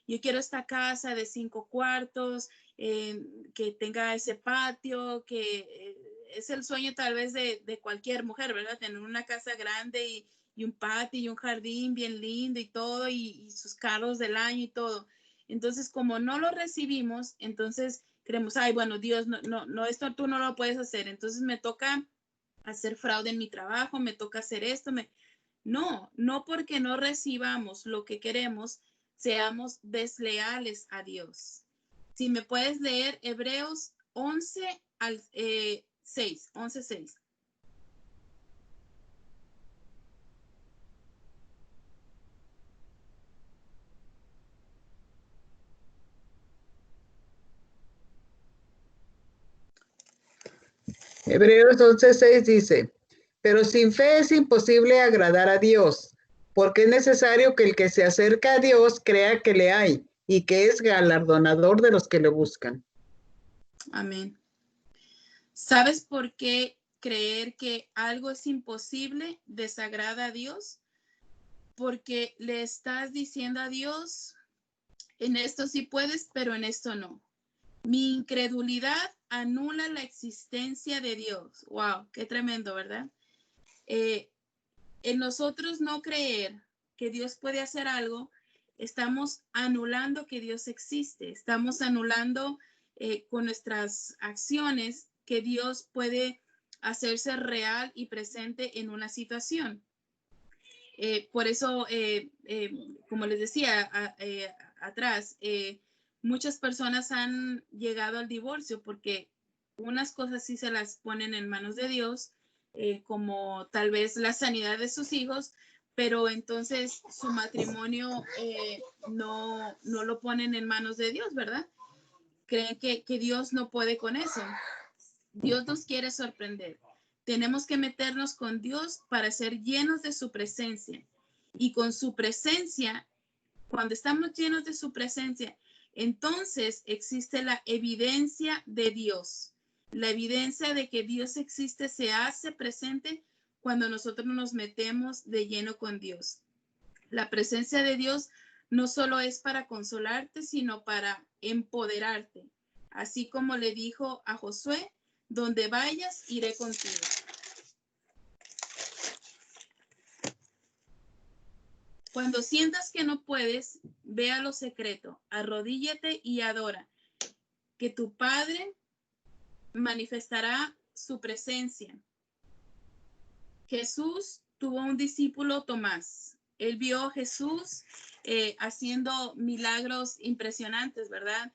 yo quiero esta casa de 5 cuartos, que tenga ese patio, que es el sueño tal vez de cualquier mujer, ¿verdad? Tener una casa grande y un patio y un jardín bien lindo y todo, y sus carros del año y todo. Entonces, como no lo recibimos, entonces creemos, ay, bueno, Dios, no, esto tú no lo puedes hacer, entonces me toca hacer fraude en mi trabajo, me toca hacer esto. No porque no recibamos lo que queremos, seamos desleales a Dios. Si me puedes leer Hebreos 11 al 6, 11:6. Hebreos 11:6 dice, pero sin fe es imposible agradar a Dios, porque es necesario que el que se acerca a Dios crea que le hay y que es galardonador de los que le buscan. Amén. ¿Sabes por qué creer que algo es imposible desagrada a Dios? Porque le estás diciendo a Dios, en esto sí puedes, pero en esto no. Mi incredulidad anula la existencia de Dios. Wow, qué tremendo, ¿verdad? En nosotros no creer que Dios puede hacer algo, estamos anulando que Dios existe. Estamos anulando con nuestras acciones que Dios puede hacerse real y presente en una situación. Por eso, como les decía atrás, muchas personas han llegado al divorcio porque unas cosas sí se las ponen en manos de Dios, como tal vez la sanidad de sus hijos, pero entonces su matrimonio no lo ponen en manos de Dios, ¿verdad? Creen que Dios no puede con eso. Dios nos quiere sorprender. Tenemos que meternos con Dios para ser llenos de su presencia. Y con su presencia, cuando estamos llenos de su presencia, entonces existe la evidencia de Dios. La evidencia de que Dios existe se hace presente cuando nosotros nos metemos de lleno con Dios. La presencia de Dios no solo es para consolarte, sino para empoderarte. Así como le dijo a Josué, donde vayas, iré contigo. Cuando sientas que no puedes, ve a lo secreto, arrodíllate y adora, que tu Padre manifestará su presencia. Jesús tuvo un discípulo, Tomás. Él vio a Jesús haciendo milagros impresionantes, ¿verdad?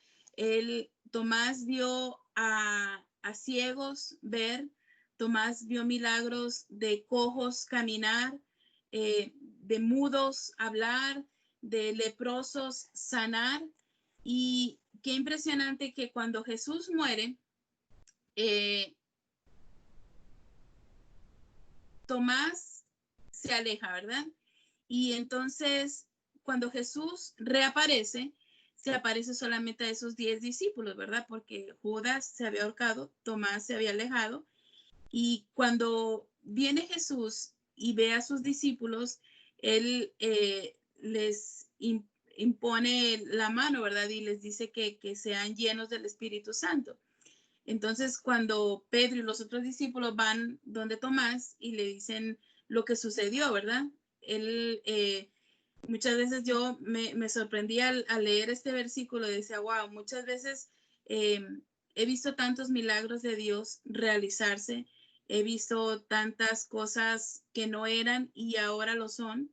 Tomás vio a ciegos ver, Tomás vio milagros de cojos caminar, de mudos hablar, de leprosos sanar. Y qué impresionante que cuando Jesús muere, Tomás se aleja, ¿verdad? Y entonces, cuando Jesús reaparece, se aparece solamente a esos 10 discípulos, ¿verdad? Porque Judas se había ahorcado, Tomás se había alejado. Y cuando viene Jesús y ve a sus discípulos, él les impone la mano, ¿verdad? Y les dice que sean llenos del Espíritu Santo. Entonces, cuando Pedro y los otros discípulos van donde Tomás y le dicen lo que sucedió, ¿verdad? Muchas veces yo me sorprendí al leer este versículo y decía, wow, muchas veces he visto tantos milagros de Dios realizarse, he visto tantas cosas que no eran y ahora lo son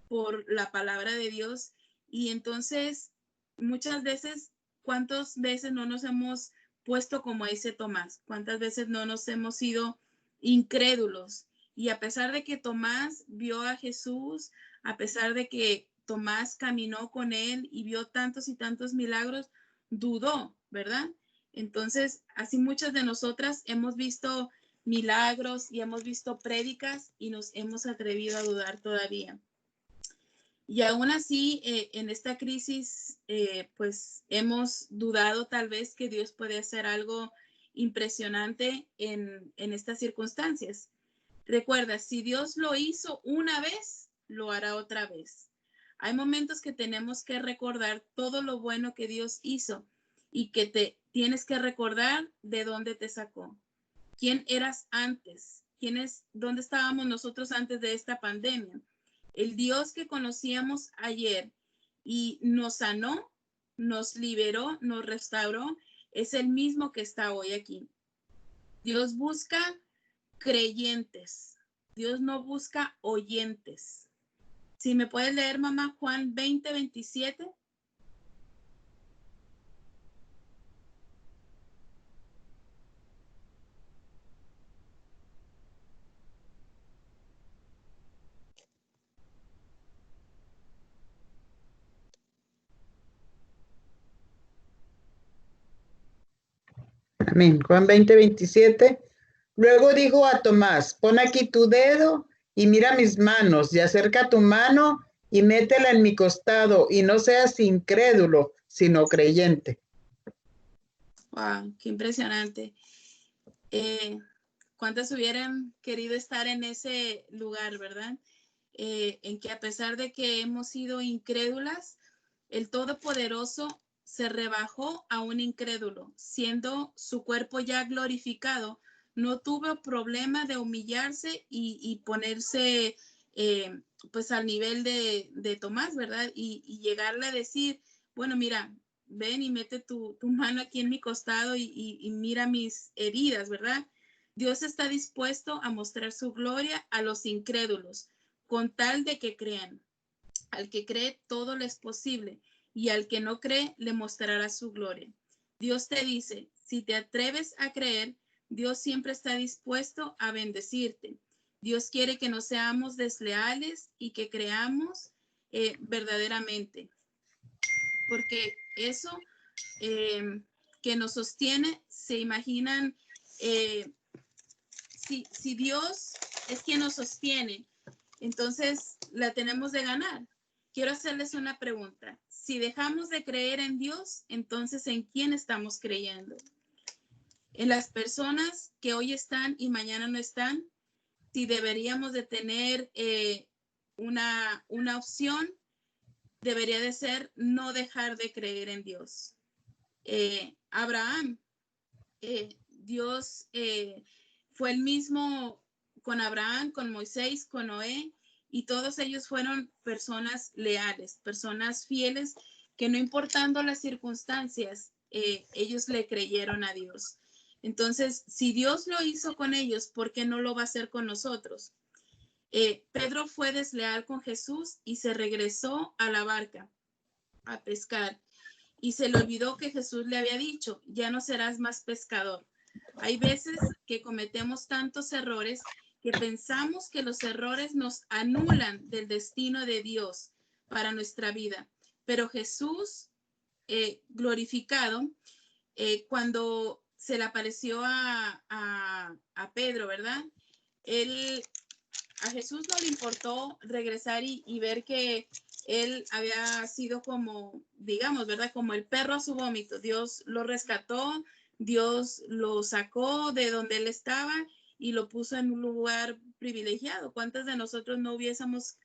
por la palabra de Dios. Y entonces, muchas veces, ¿cuántas veces no nos hemos puesto como dice Tomás? ¿Cuántas veces no nos hemos sido incrédulos? Y a pesar de que Tomás vio a Jesús, a pesar de que Tomás caminó con él y vio tantos y tantos milagros, dudó, ¿verdad? Entonces, así muchas de nosotras hemos visto milagros y hemos visto prédicas y nos hemos atrevido a dudar todavía. Y aún así, en esta crisis, pues hemos dudado tal vez que Dios puede hacer algo impresionante en estas circunstancias. Recuerda, si Dios lo hizo una vez, lo hará otra vez. Hay momentos que tenemos que recordar todo lo bueno que Dios hizo y que te tienes que recordar de dónde te sacó. ¿Quién eras antes? ¿Dónde estábamos nosotros antes de esta pandemia? El Dios que conocíamos ayer y nos sanó, nos liberó, nos restauró, es el mismo que está hoy aquí. Dios busca creyentes. Dios no busca oyentes. Si me puedes leer, mamá, Juan 20:27. Amén. Juan 20:27. Luego dijo a Tomás, pon aquí tu dedo y mira mis manos, y acerca tu mano y métela en mi costado, y no seas incrédulo, sino creyente. Wow, qué impresionante. ¿Cuántas hubieran querido estar en ese lugar, verdad? En que a pesar de que hemos sido incrédulas, el Todopoderoso se rebajó a un incrédulo, siendo su cuerpo ya glorificado, no tuvo problema de humillarse y ponerse pues al nivel de Tomás, ¿verdad? Y llegarle a decir, bueno, mira, ven y mete tu mano aquí en mi costado y mira mis heridas, ¿verdad? Dios está dispuesto a mostrar su gloria a los incrédulos, con tal de que crean. Al que cree, todo le es posible, y al que no cree, le mostrará su gloria. Dios te dice, si te atreves a creer, Dios siempre está dispuesto a bendecirte. Dios quiere que no seamos desleales y que creamos verdaderamente, porque eso que nos sostiene, se imaginan, si Dios es quien nos sostiene, entonces la tenemos de ganar. Quiero hacerles una pregunta. Si dejamos de creer en Dios, entonces ¿en quién estamos creyendo? ¿En las personas que hoy están y mañana no están? si deberíamos de tener una opción, debería de ser no dejar de creer en Dios. Abraham, Dios fue el mismo con Abraham, con Moisés, con Noé, y todos ellos fueron personas leales, personas fieles, que no importando las circunstancias, ellos le creyeron a Dios. Entonces, si Dios lo hizo con ellos, ¿por qué no lo va a hacer con nosotros? Pedro fue desleal con Jesús y se regresó a la barca a pescar, y se le olvidó que Jesús le había dicho, ya no serás más pescador. Hay veces que cometemos tantos errores que pensamos que los errores nos anulan del destino de Dios para nuestra vida. Pero Jesús, glorificado, cuando se le apareció a Pedro, ¿verdad? A Jesús no le importó regresar y ver que él había sido como, digamos, ¿verdad? Como el perro a su vómito. Dios lo rescató, Dios lo sacó de donde él estaba y lo puso en un lugar privilegiado. ¿Cuántas de nosotros no hubiésemos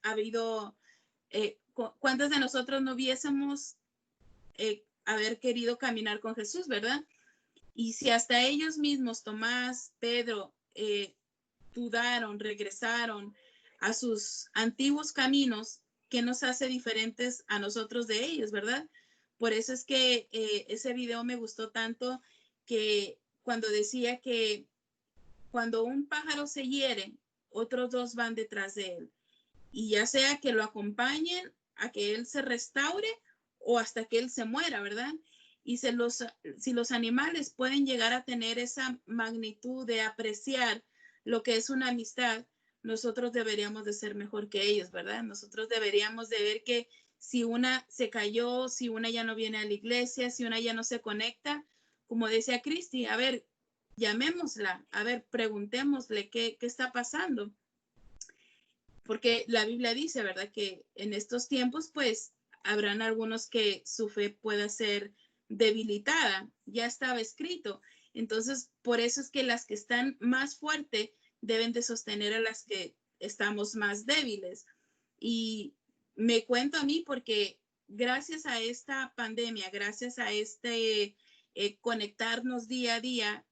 cuántas de nosotros no hubiésemos haber querido caminar con Jesús, ¿verdad? Y si hasta ellos mismos, Tomás, Pedro, dudaron, regresaron a sus antiguos caminos, ¿qué nos hace diferentes a nosotros de ellos, verdad? Por eso es que ese video me gustó tanto, que cuando decía que cuando un pájaro se hiere, otros dos van detrás de él. Y ya sea que lo acompañen a que él se restaure o hasta que él se muera, ¿verdad? Y si los animales pueden llegar a tener esa magnitud de apreciar lo que es una amistad, nosotros deberíamos de ser mejor que ellos, ¿verdad? Nosotros deberíamos de ver que si una se cayó, si una ya no viene a la iglesia, si una ya no se conecta, como decía Cristi, a ver, llamémosla, a ver, preguntémosle qué está pasando. Porque la Biblia dice, ¿verdad? Que en estos tiempos, pues, habrán algunos que su fe pueda ser debilitada. Ya estaba escrito. Entonces, por eso es que las que están más fuertes deben de sostener a las que estamos más débiles. Y me cuento a mí porque gracias a esta pandemia, gracias a este conectarnos día a día,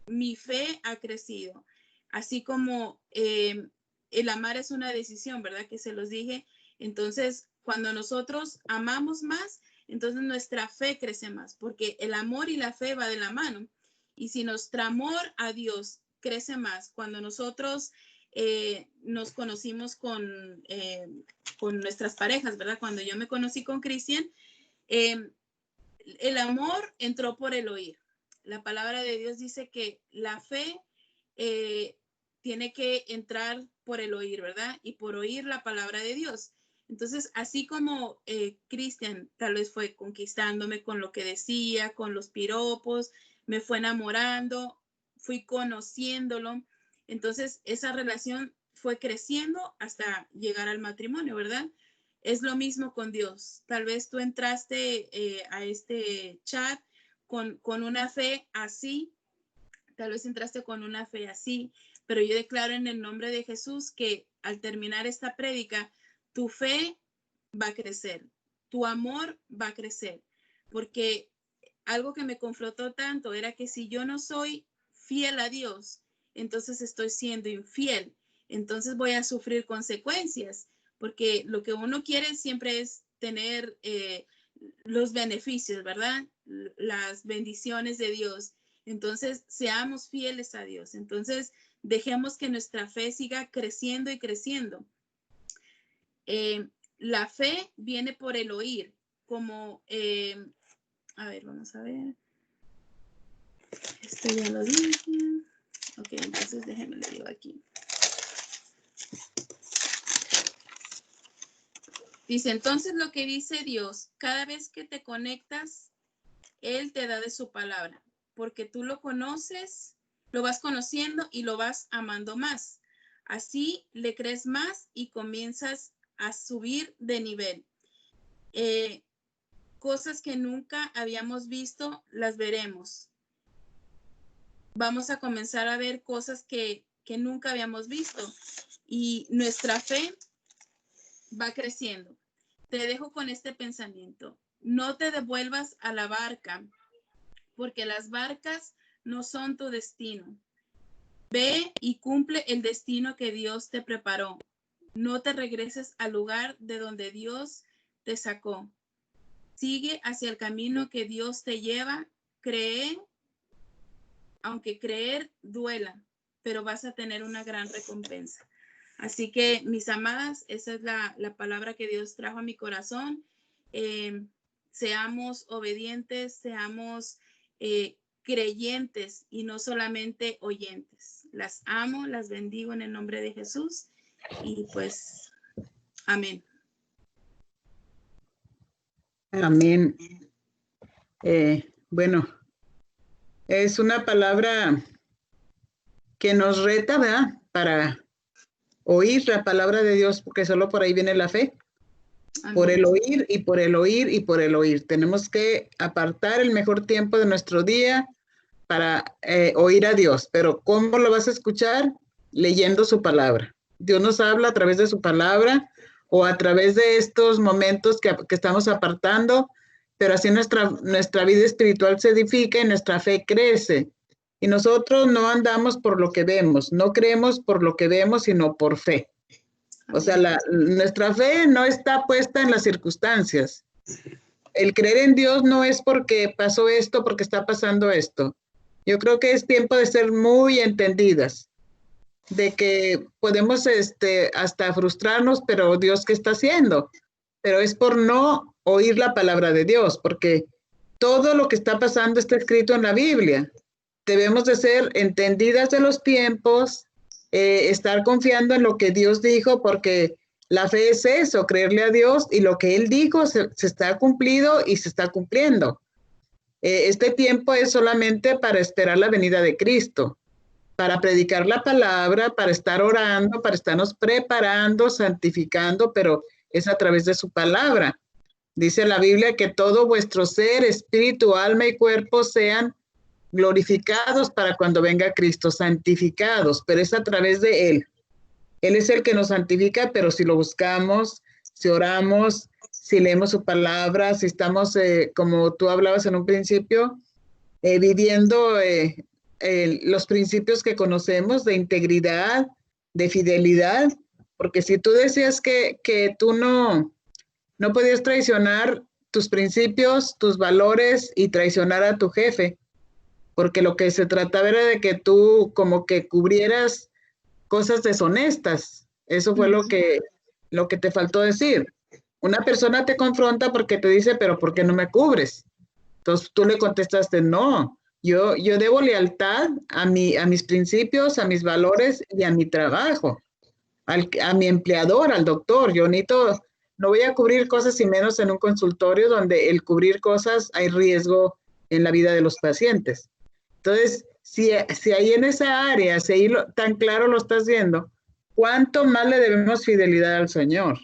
mi fe ha crecido. Así como el amar es una decisión, ¿verdad? Que se los dije. Entonces, cuando nosotros amamos más, entonces nuestra fe crece más, porque el amor y la fe va de la mano. Y si nuestro amor a Dios crece más, cuando nosotros nos conocimos con nuestras parejas, ¿verdad? Cuando yo me conocí con Cristian, el amor entró por el oír. La palabra de Dios dice que la fe tiene que entrar por el oír, ¿verdad? Y por oír la palabra de Dios. Entonces, así como Cristian tal vez fue conquistándome con lo que decía, con los piropos, me fue enamorando, fui conociéndolo. Entonces, esa relación fue creciendo hasta llegar al matrimonio, ¿verdad? Es lo mismo con Dios. Tal vez tú entraste a este chat con una fe así, tal vez entraste con una fe así, pero yo declaro en el nombre de Jesús que al terminar esta prédica, tu fe va a crecer, tu amor va a crecer, porque algo que me confrontó tanto era que si yo no soy fiel a Dios, entonces estoy siendo infiel, entonces voy a sufrir consecuencias, porque lo que uno quiere siempre es tener los beneficios, ¿verdad? Las bendiciones de Dios. Entonces, seamos fieles a Dios. Entonces, dejemos que nuestra fe siga creciendo y creciendo. La fe viene por el oír, como, a ver, vamos a ver. Esto ya lo dije. Ok, entonces déjenme le digo aquí. Dice, entonces lo que dice Dios, cada vez que te conectas, Él te da de su palabra, porque tú lo conoces, lo vas conociendo y lo vas amando más. Así le crees más y comienzas a subir de nivel. Cosas que nunca habíamos visto, las veremos. Vamos a comenzar a ver cosas que que nunca habíamos visto y nuestra fe va creciendo. Te dejo con este pensamiento. No te devuelvas a la barca, porque las barcas no son tu destino. Ve y cumple el destino que Dios te preparó. No te regreses al lugar de donde Dios te sacó. Sigue hacia el camino que Dios te lleva. Cree, aunque creer duela, pero vas a tener una gran recompensa. Así que, mis amadas, esa es la palabra que Dios trajo a mi corazón. Seamos obedientes, seamos creyentes y no solamente oyentes. Las amo, las bendigo en el nombre de Jesús y pues, amén. Amén. Bueno, es una palabra que nos reta, ¿verdad? Para oír la palabra de Dios, porque solo por ahí viene la fe. Amén. Por el oír y por el oír y por el oír. Tenemos que apartar el mejor tiempo de nuestro día para oír a Dios. Pero ¿cómo lo vas a escuchar? Leyendo su palabra. Dios nos habla a través de su palabra o a través de estos momentos que estamos apartando, pero así nuestra vida espiritual se edifica y nuestra fe crece. Y nosotros no andamos por lo que vemos, no creemos por lo que vemos, sino por fe. O sea, nuestra fe no está puesta en las circunstancias. El creer en Dios no es porque pasó esto, porque está pasando esto. Yo creo que es tiempo de ser muy entendidas, de que podemos hasta frustrarnos, pero Dios, ¿qué está haciendo? Pero es por no oír la palabra de Dios, porque todo lo que está pasando está escrito en la Biblia. Debemos de ser entendidas de los tiempos, estar confiando en lo que Dios dijo, porque la fe es eso, creerle a Dios y lo que Él dijo se está cumplido y se está cumpliendo. Este tiempo es solamente para esperar la venida de Cristo, para predicar la palabra, para estar orando, para estarnos preparando, santificando, pero es a través de su palabra. Dice la Biblia que todo vuestro ser, espíritu, alma y cuerpo sean glorificados para cuando venga Cristo, santificados, pero es a través de Él. Él es el que nos santifica, pero si lo buscamos, si oramos, si leemos su palabra, si estamos, como tú hablabas en un principio, viviendo los principios que conocemos de integridad, de fidelidad, porque si tú decías que tú no podías traicionar tus principios, tus valores y traicionar a tu jefe, porque lo que se trataba era de que tú como que cubrieras cosas deshonestas. Eso fue lo que te faltó decir. Una persona te confronta porque te dice, pero ¿por qué no me cubres? Entonces tú le contestaste, no, yo debo lealtad a mis principios, a mis valores y a mi trabajo, a mi empleador, al doctor. No voy a cubrir cosas y menos en un consultorio donde el cubrir cosas hay riesgo en la vida de los pacientes. Entonces, si ahí en esa área, si ahí tan claro lo estás viendo, ¿cuánto más le debemos fidelidad al Señor?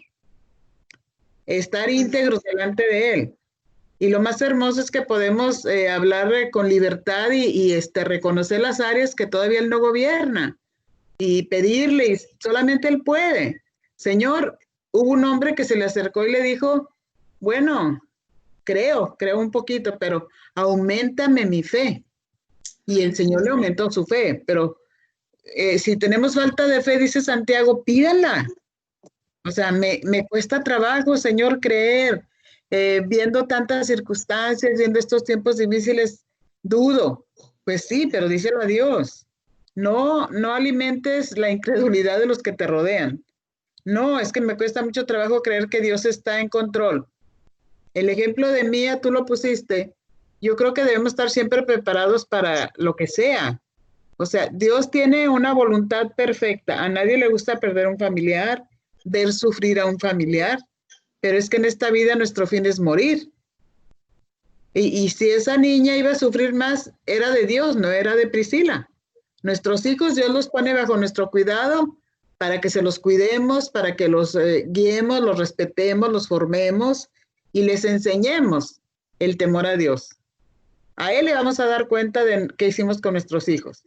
Estar íntegros delante de Él. Y lo más hermoso es que podemos hablar con libertad y reconocer las áreas que todavía Él no gobierna y pedirle, y solamente Él puede. Señor, hubo un hombre que se le acercó y le dijo, bueno, creo un poquito, pero auméntame mi fe. Y el Señor le aumentó su fe, pero si tenemos falta de fe, dice Santiago, pídala. O sea, me cuesta trabajo, Señor, creer. Viendo tantas circunstancias, viendo estos tiempos difíciles, dudo. Pues sí, pero díselo a Dios. No alimentes la incredulidad de los que te rodean. No, es que me cuesta mucho trabajo creer que Dios está en control. El ejemplo de Mía, tú lo pusiste. Yo creo que debemos estar siempre preparados para lo que sea. O sea, Dios tiene una voluntad perfecta. A nadie le gusta perder un familiar, ver sufrir a un familiar, pero es que en esta vida nuestro fin es morir. Y si esa niña iba a sufrir más, era de Dios, no era de Priscila. Nuestros hijos, Dios los pone bajo nuestro cuidado para que se los cuidemos, para que los guiemos, los respetemos, los formemos y les enseñemos el temor a Dios. A Él le vamos a dar cuenta de qué hicimos con nuestros hijos.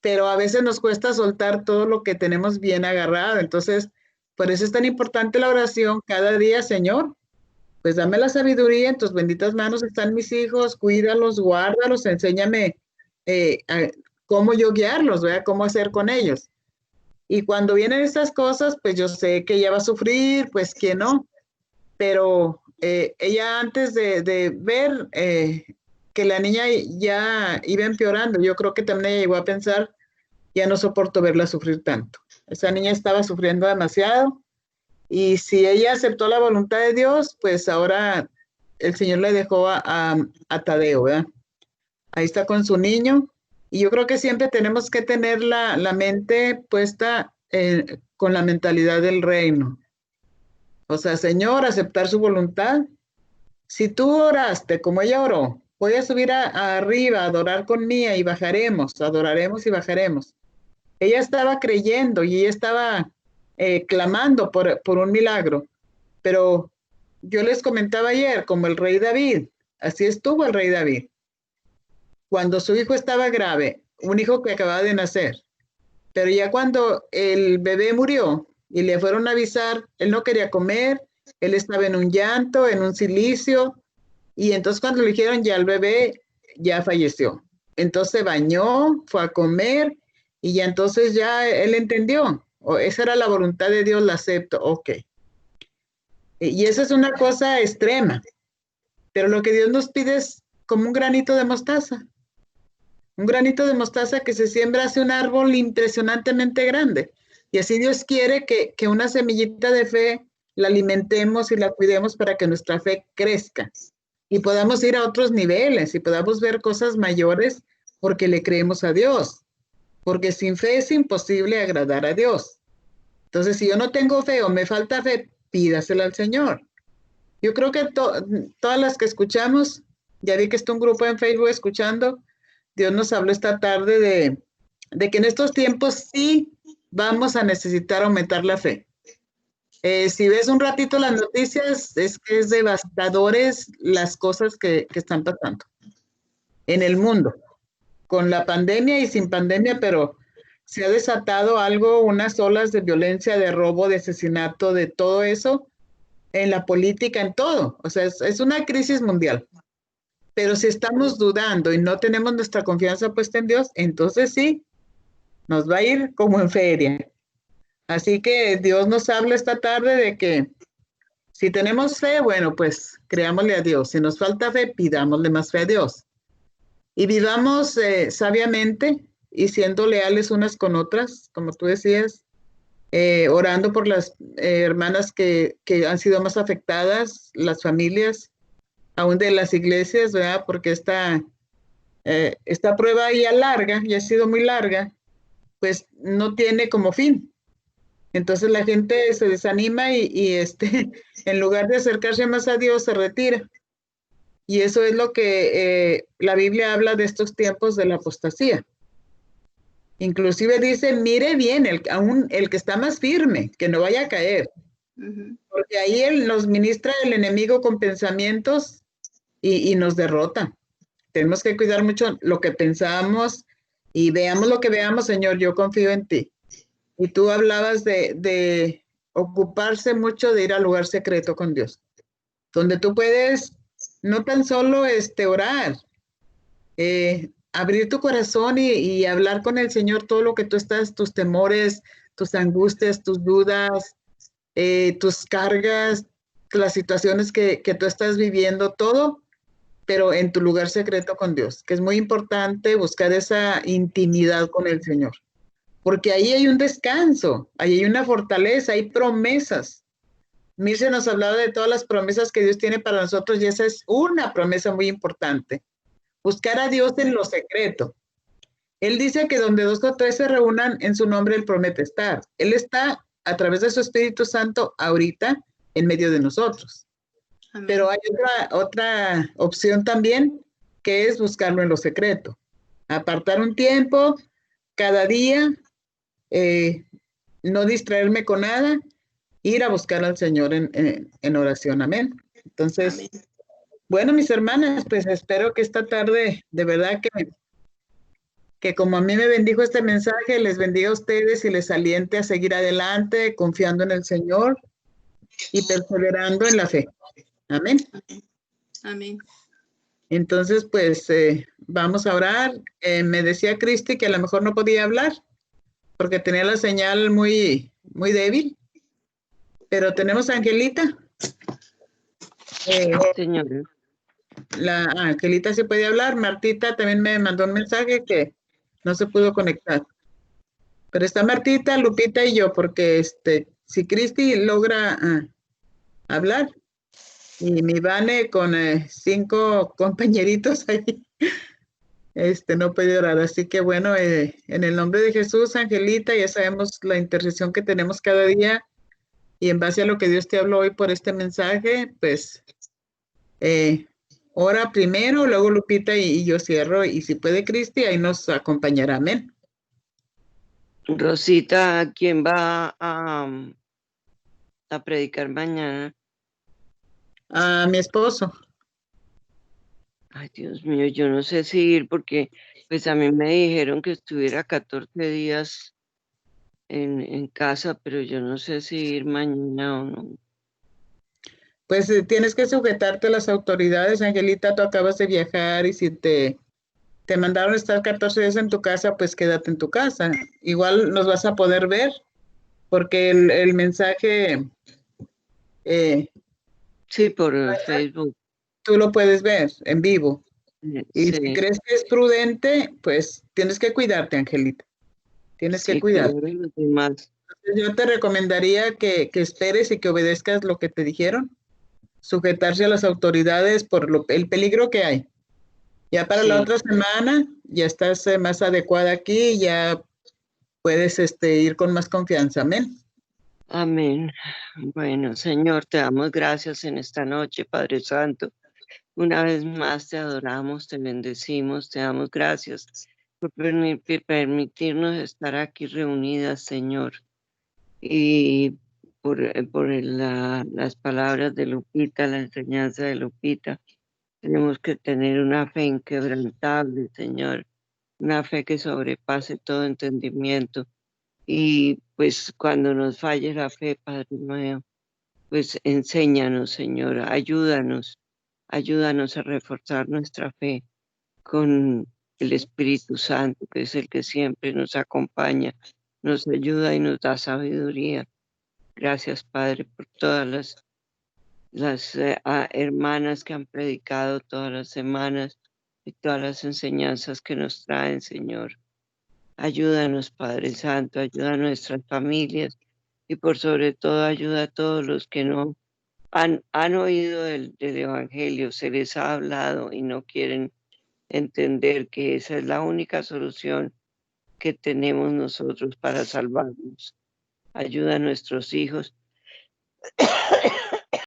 pero a veces nos cuesta soltar todo lo que tenemos bien agarrado. Entonces, por eso es tan importante la oración cada día, Señor. Pues dame la sabiduría, en tus benditas manos están mis hijos, cuídalos, guárdalos, enséñame cómo yo guiarlos, ¿verdad? Cómo hacer con ellos. Y cuando vienen estas cosas, pues yo sé que ella va a sufrir, pues que no, pero ella antes de ver que la niña ya iba empeorando, yo creo que también ella llegó a pensar, ya no soporto verla sufrir tanto. Esa niña estaba sufriendo demasiado y si ella aceptó la voluntad de Dios, pues ahora el Señor le dejó a Tadeo, ¿verdad? Ahí está con su niño. Y yo creo que siempre tenemos que tener la mente puesta con la mentalidad del reino. O sea, Señor, aceptar su voluntad. Si tú oraste como ella oró, voy a subir arriba a adorar con Mía y bajaremos, adoraremos y bajaremos. Ella estaba creyendo y ella estaba clamando por un milagro. Pero yo les comentaba ayer, como el rey David, así estuvo el rey David. Cuando su hijo estaba grave, un hijo que acababa de nacer, pero ya cuando el bebé murió y le fueron a avisar, él no quería comer, él estaba en un llanto, en un cilicio, y entonces cuando le dijeron ya el bebé ya falleció. Entonces se bañó, fue a comer, y ya entonces ya él entendió, esa era la voluntad de Dios, la acepto, ok. Y esa es una cosa extrema, pero lo que Dios nos pide es como un granito de mostaza. Un granito de mostaza que se siembra hace un árbol impresionantemente grande. Y así Dios quiere que una semillita de fe la alimentemos y la cuidemos para que nuestra fe crezca y podamos ir a otros niveles y podamos ver cosas mayores porque le creemos a Dios. Porque sin fe es imposible agradar a Dios. Entonces, si yo no tengo fe o me falta fe, pídasela al Señor. Yo creo que todas las que escuchamos, ya vi que está un grupo en Facebook escuchando, Dios nos habló esta tarde de que en estos tiempos sí vamos a necesitar aumentar la fe. Si ves un ratito las noticias, es que es devastadores las cosas que están pasando en el mundo, con la pandemia y sin pandemia, pero se ha desatado algo, unas olas de violencia, de robo, de asesinato, de todo eso, en la política, en todo. O sea, es una crisis mundial. Pero si estamos dudando y no tenemos nuestra confianza puesta en Dios, entonces sí, nos va a ir como en feria. Así que Dios nos habla esta tarde de que si tenemos fe, bueno, pues creámosle a Dios. Si nos falta fe, pidámosle más fe a Dios. Y vivamos sabiamente y siendo leales unas con otras, como tú decías, orando por las hermanas que han sido más afectadas, las familias, aún de las iglesias, ¿verdad? Porque esta prueba ya larga, ya ha sido muy larga, pues no tiene como fin. Entonces la gente se desanima y en lugar de acercarse más a Dios, se retira. Y eso es lo que la Biblia habla de estos tiempos de la apostasía. Inclusive dice, mire bien, aún el que está más firme, que no vaya a caer. Porque ahí él nos ministra el enemigo con pensamientos y nos derrota. Tenemos que cuidar mucho lo que pensamos y veamos lo que veamos, Señor, yo confío en ti. Y tú hablabas de ocuparse mucho de ir al lugar secreto con Dios, donde tú puedes no tan solo orar, abrir tu corazón y hablar con el Señor todo lo que tú estás, tus temores, tus angustias, tus dudas, tus cargas, las situaciones que tú estás viviendo, todo, pero en tu lugar secreto con Dios, que es muy importante buscar esa intimidad con el Señor, porque ahí hay un descanso, ahí hay una fortaleza, hay promesas. Mirce nos hablaba de todas las promesas que Dios tiene para nosotros y esa es una promesa muy importante. Buscar a Dios en lo secreto. Él dice que donde 2 o 3 se reúnan en su nombre, Él promete estar. Él está a través de su Espíritu Santo ahorita en medio de nosotros. Amén. Pero hay otra opción también, que es buscarlo en lo secreto. Apartar un tiempo cada día, no distraerme con nada, ir a buscar al Señor en oración. Amén. Entonces, amén. Bueno, mis hermanas, pues espero que esta tarde, de verdad que como a mí me bendijo este mensaje, les bendiga a ustedes y les aliente a seguir adelante, confiando en el Señor y perseverando en la fe. Amén. Amén. Entonces, pues vamos a orar. Me decía Cristi que a lo mejor no podía hablar porque tenía la señal muy, muy débil, pero tenemos a Angelita. Señor. Angelita sí puede hablar. Martita también me mandó un mensaje que no se pudo conectar. Pero está Martita, Lupita y yo, porque si Cristi logra hablar, y mi Vane con 5 compañeritos ahí, no puede orar. Así que bueno, en el nombre de Jesús, Angelita, ya sabemos la intercesión que tenemos cada día, y en base a lo que Dios te habló hoy por este mensaje, pues ora primero, luego Lupita y yo cierro, y si puede Cristi, ahí nos acompañará. Amén. Rosita, ¿quién va a predicar mañana? A mi esposo. Ay, Dios mío, yo no sé si ir porque pues a mí me dijeron que estuviera 14 días en casa, pero yo no sé si ir mañana o no. Pues tienes que sujetarte a las autoridades, Angelita. Tú acabas de viajar, y si te mandaron estar 14 días en tu casa, pues quédate en tu casa. Igual nos vas a poder ver, porque el mensaje Sí, por Facebook. tú lo puedes ver en vivo. Y si Sí, crees que es prudente, pues tienes que cuidarte, Angelita. Tienes que sí, cuidarte. cuidar a los demás. Yo te recomendaría que esperes y que obedezcas lo que te dijeron, sujetarse a las autoridades por el peligro que hay. Ya para la Sí, otra semana ya estás más adecuada aquí, ya puedes ir con más confianza. Amén. amén. Bueno, Señor, te damos gracias en esta noche, Padre Santo. Una vez más te adoramos, te bendecimos, te damos gracias por permitirnos estar aquí reunidas, Señor. Y por las palabras de Lupita, la enseñanza de Lupita, tenemos que tener una fe inquebrantable, Señor, una fe que sobrepase todo entendimiento. Y pues cuando nos falle la fe, Padre mío, pues enséñanos, Señor, ayúdanos a reforzar nuestra fe con el Espíritu Santo, que es el que siempre nos acompaña, nos ayuda y nos da sabiduría. Gracias, Padre, por todas las hermanas que han predicado todas las semanas y todas las enseñanzas que nos traen, Señor. Ayúdanos, Padre Santo, ayuda a nuestras familias y por sobre todo ayuda a todos los que no han oído del Evangelio, se les ha hablado y no quieren entender que esa es la única solución que tenemos nosotros para salvarnos. Ayuda a nuestros hijos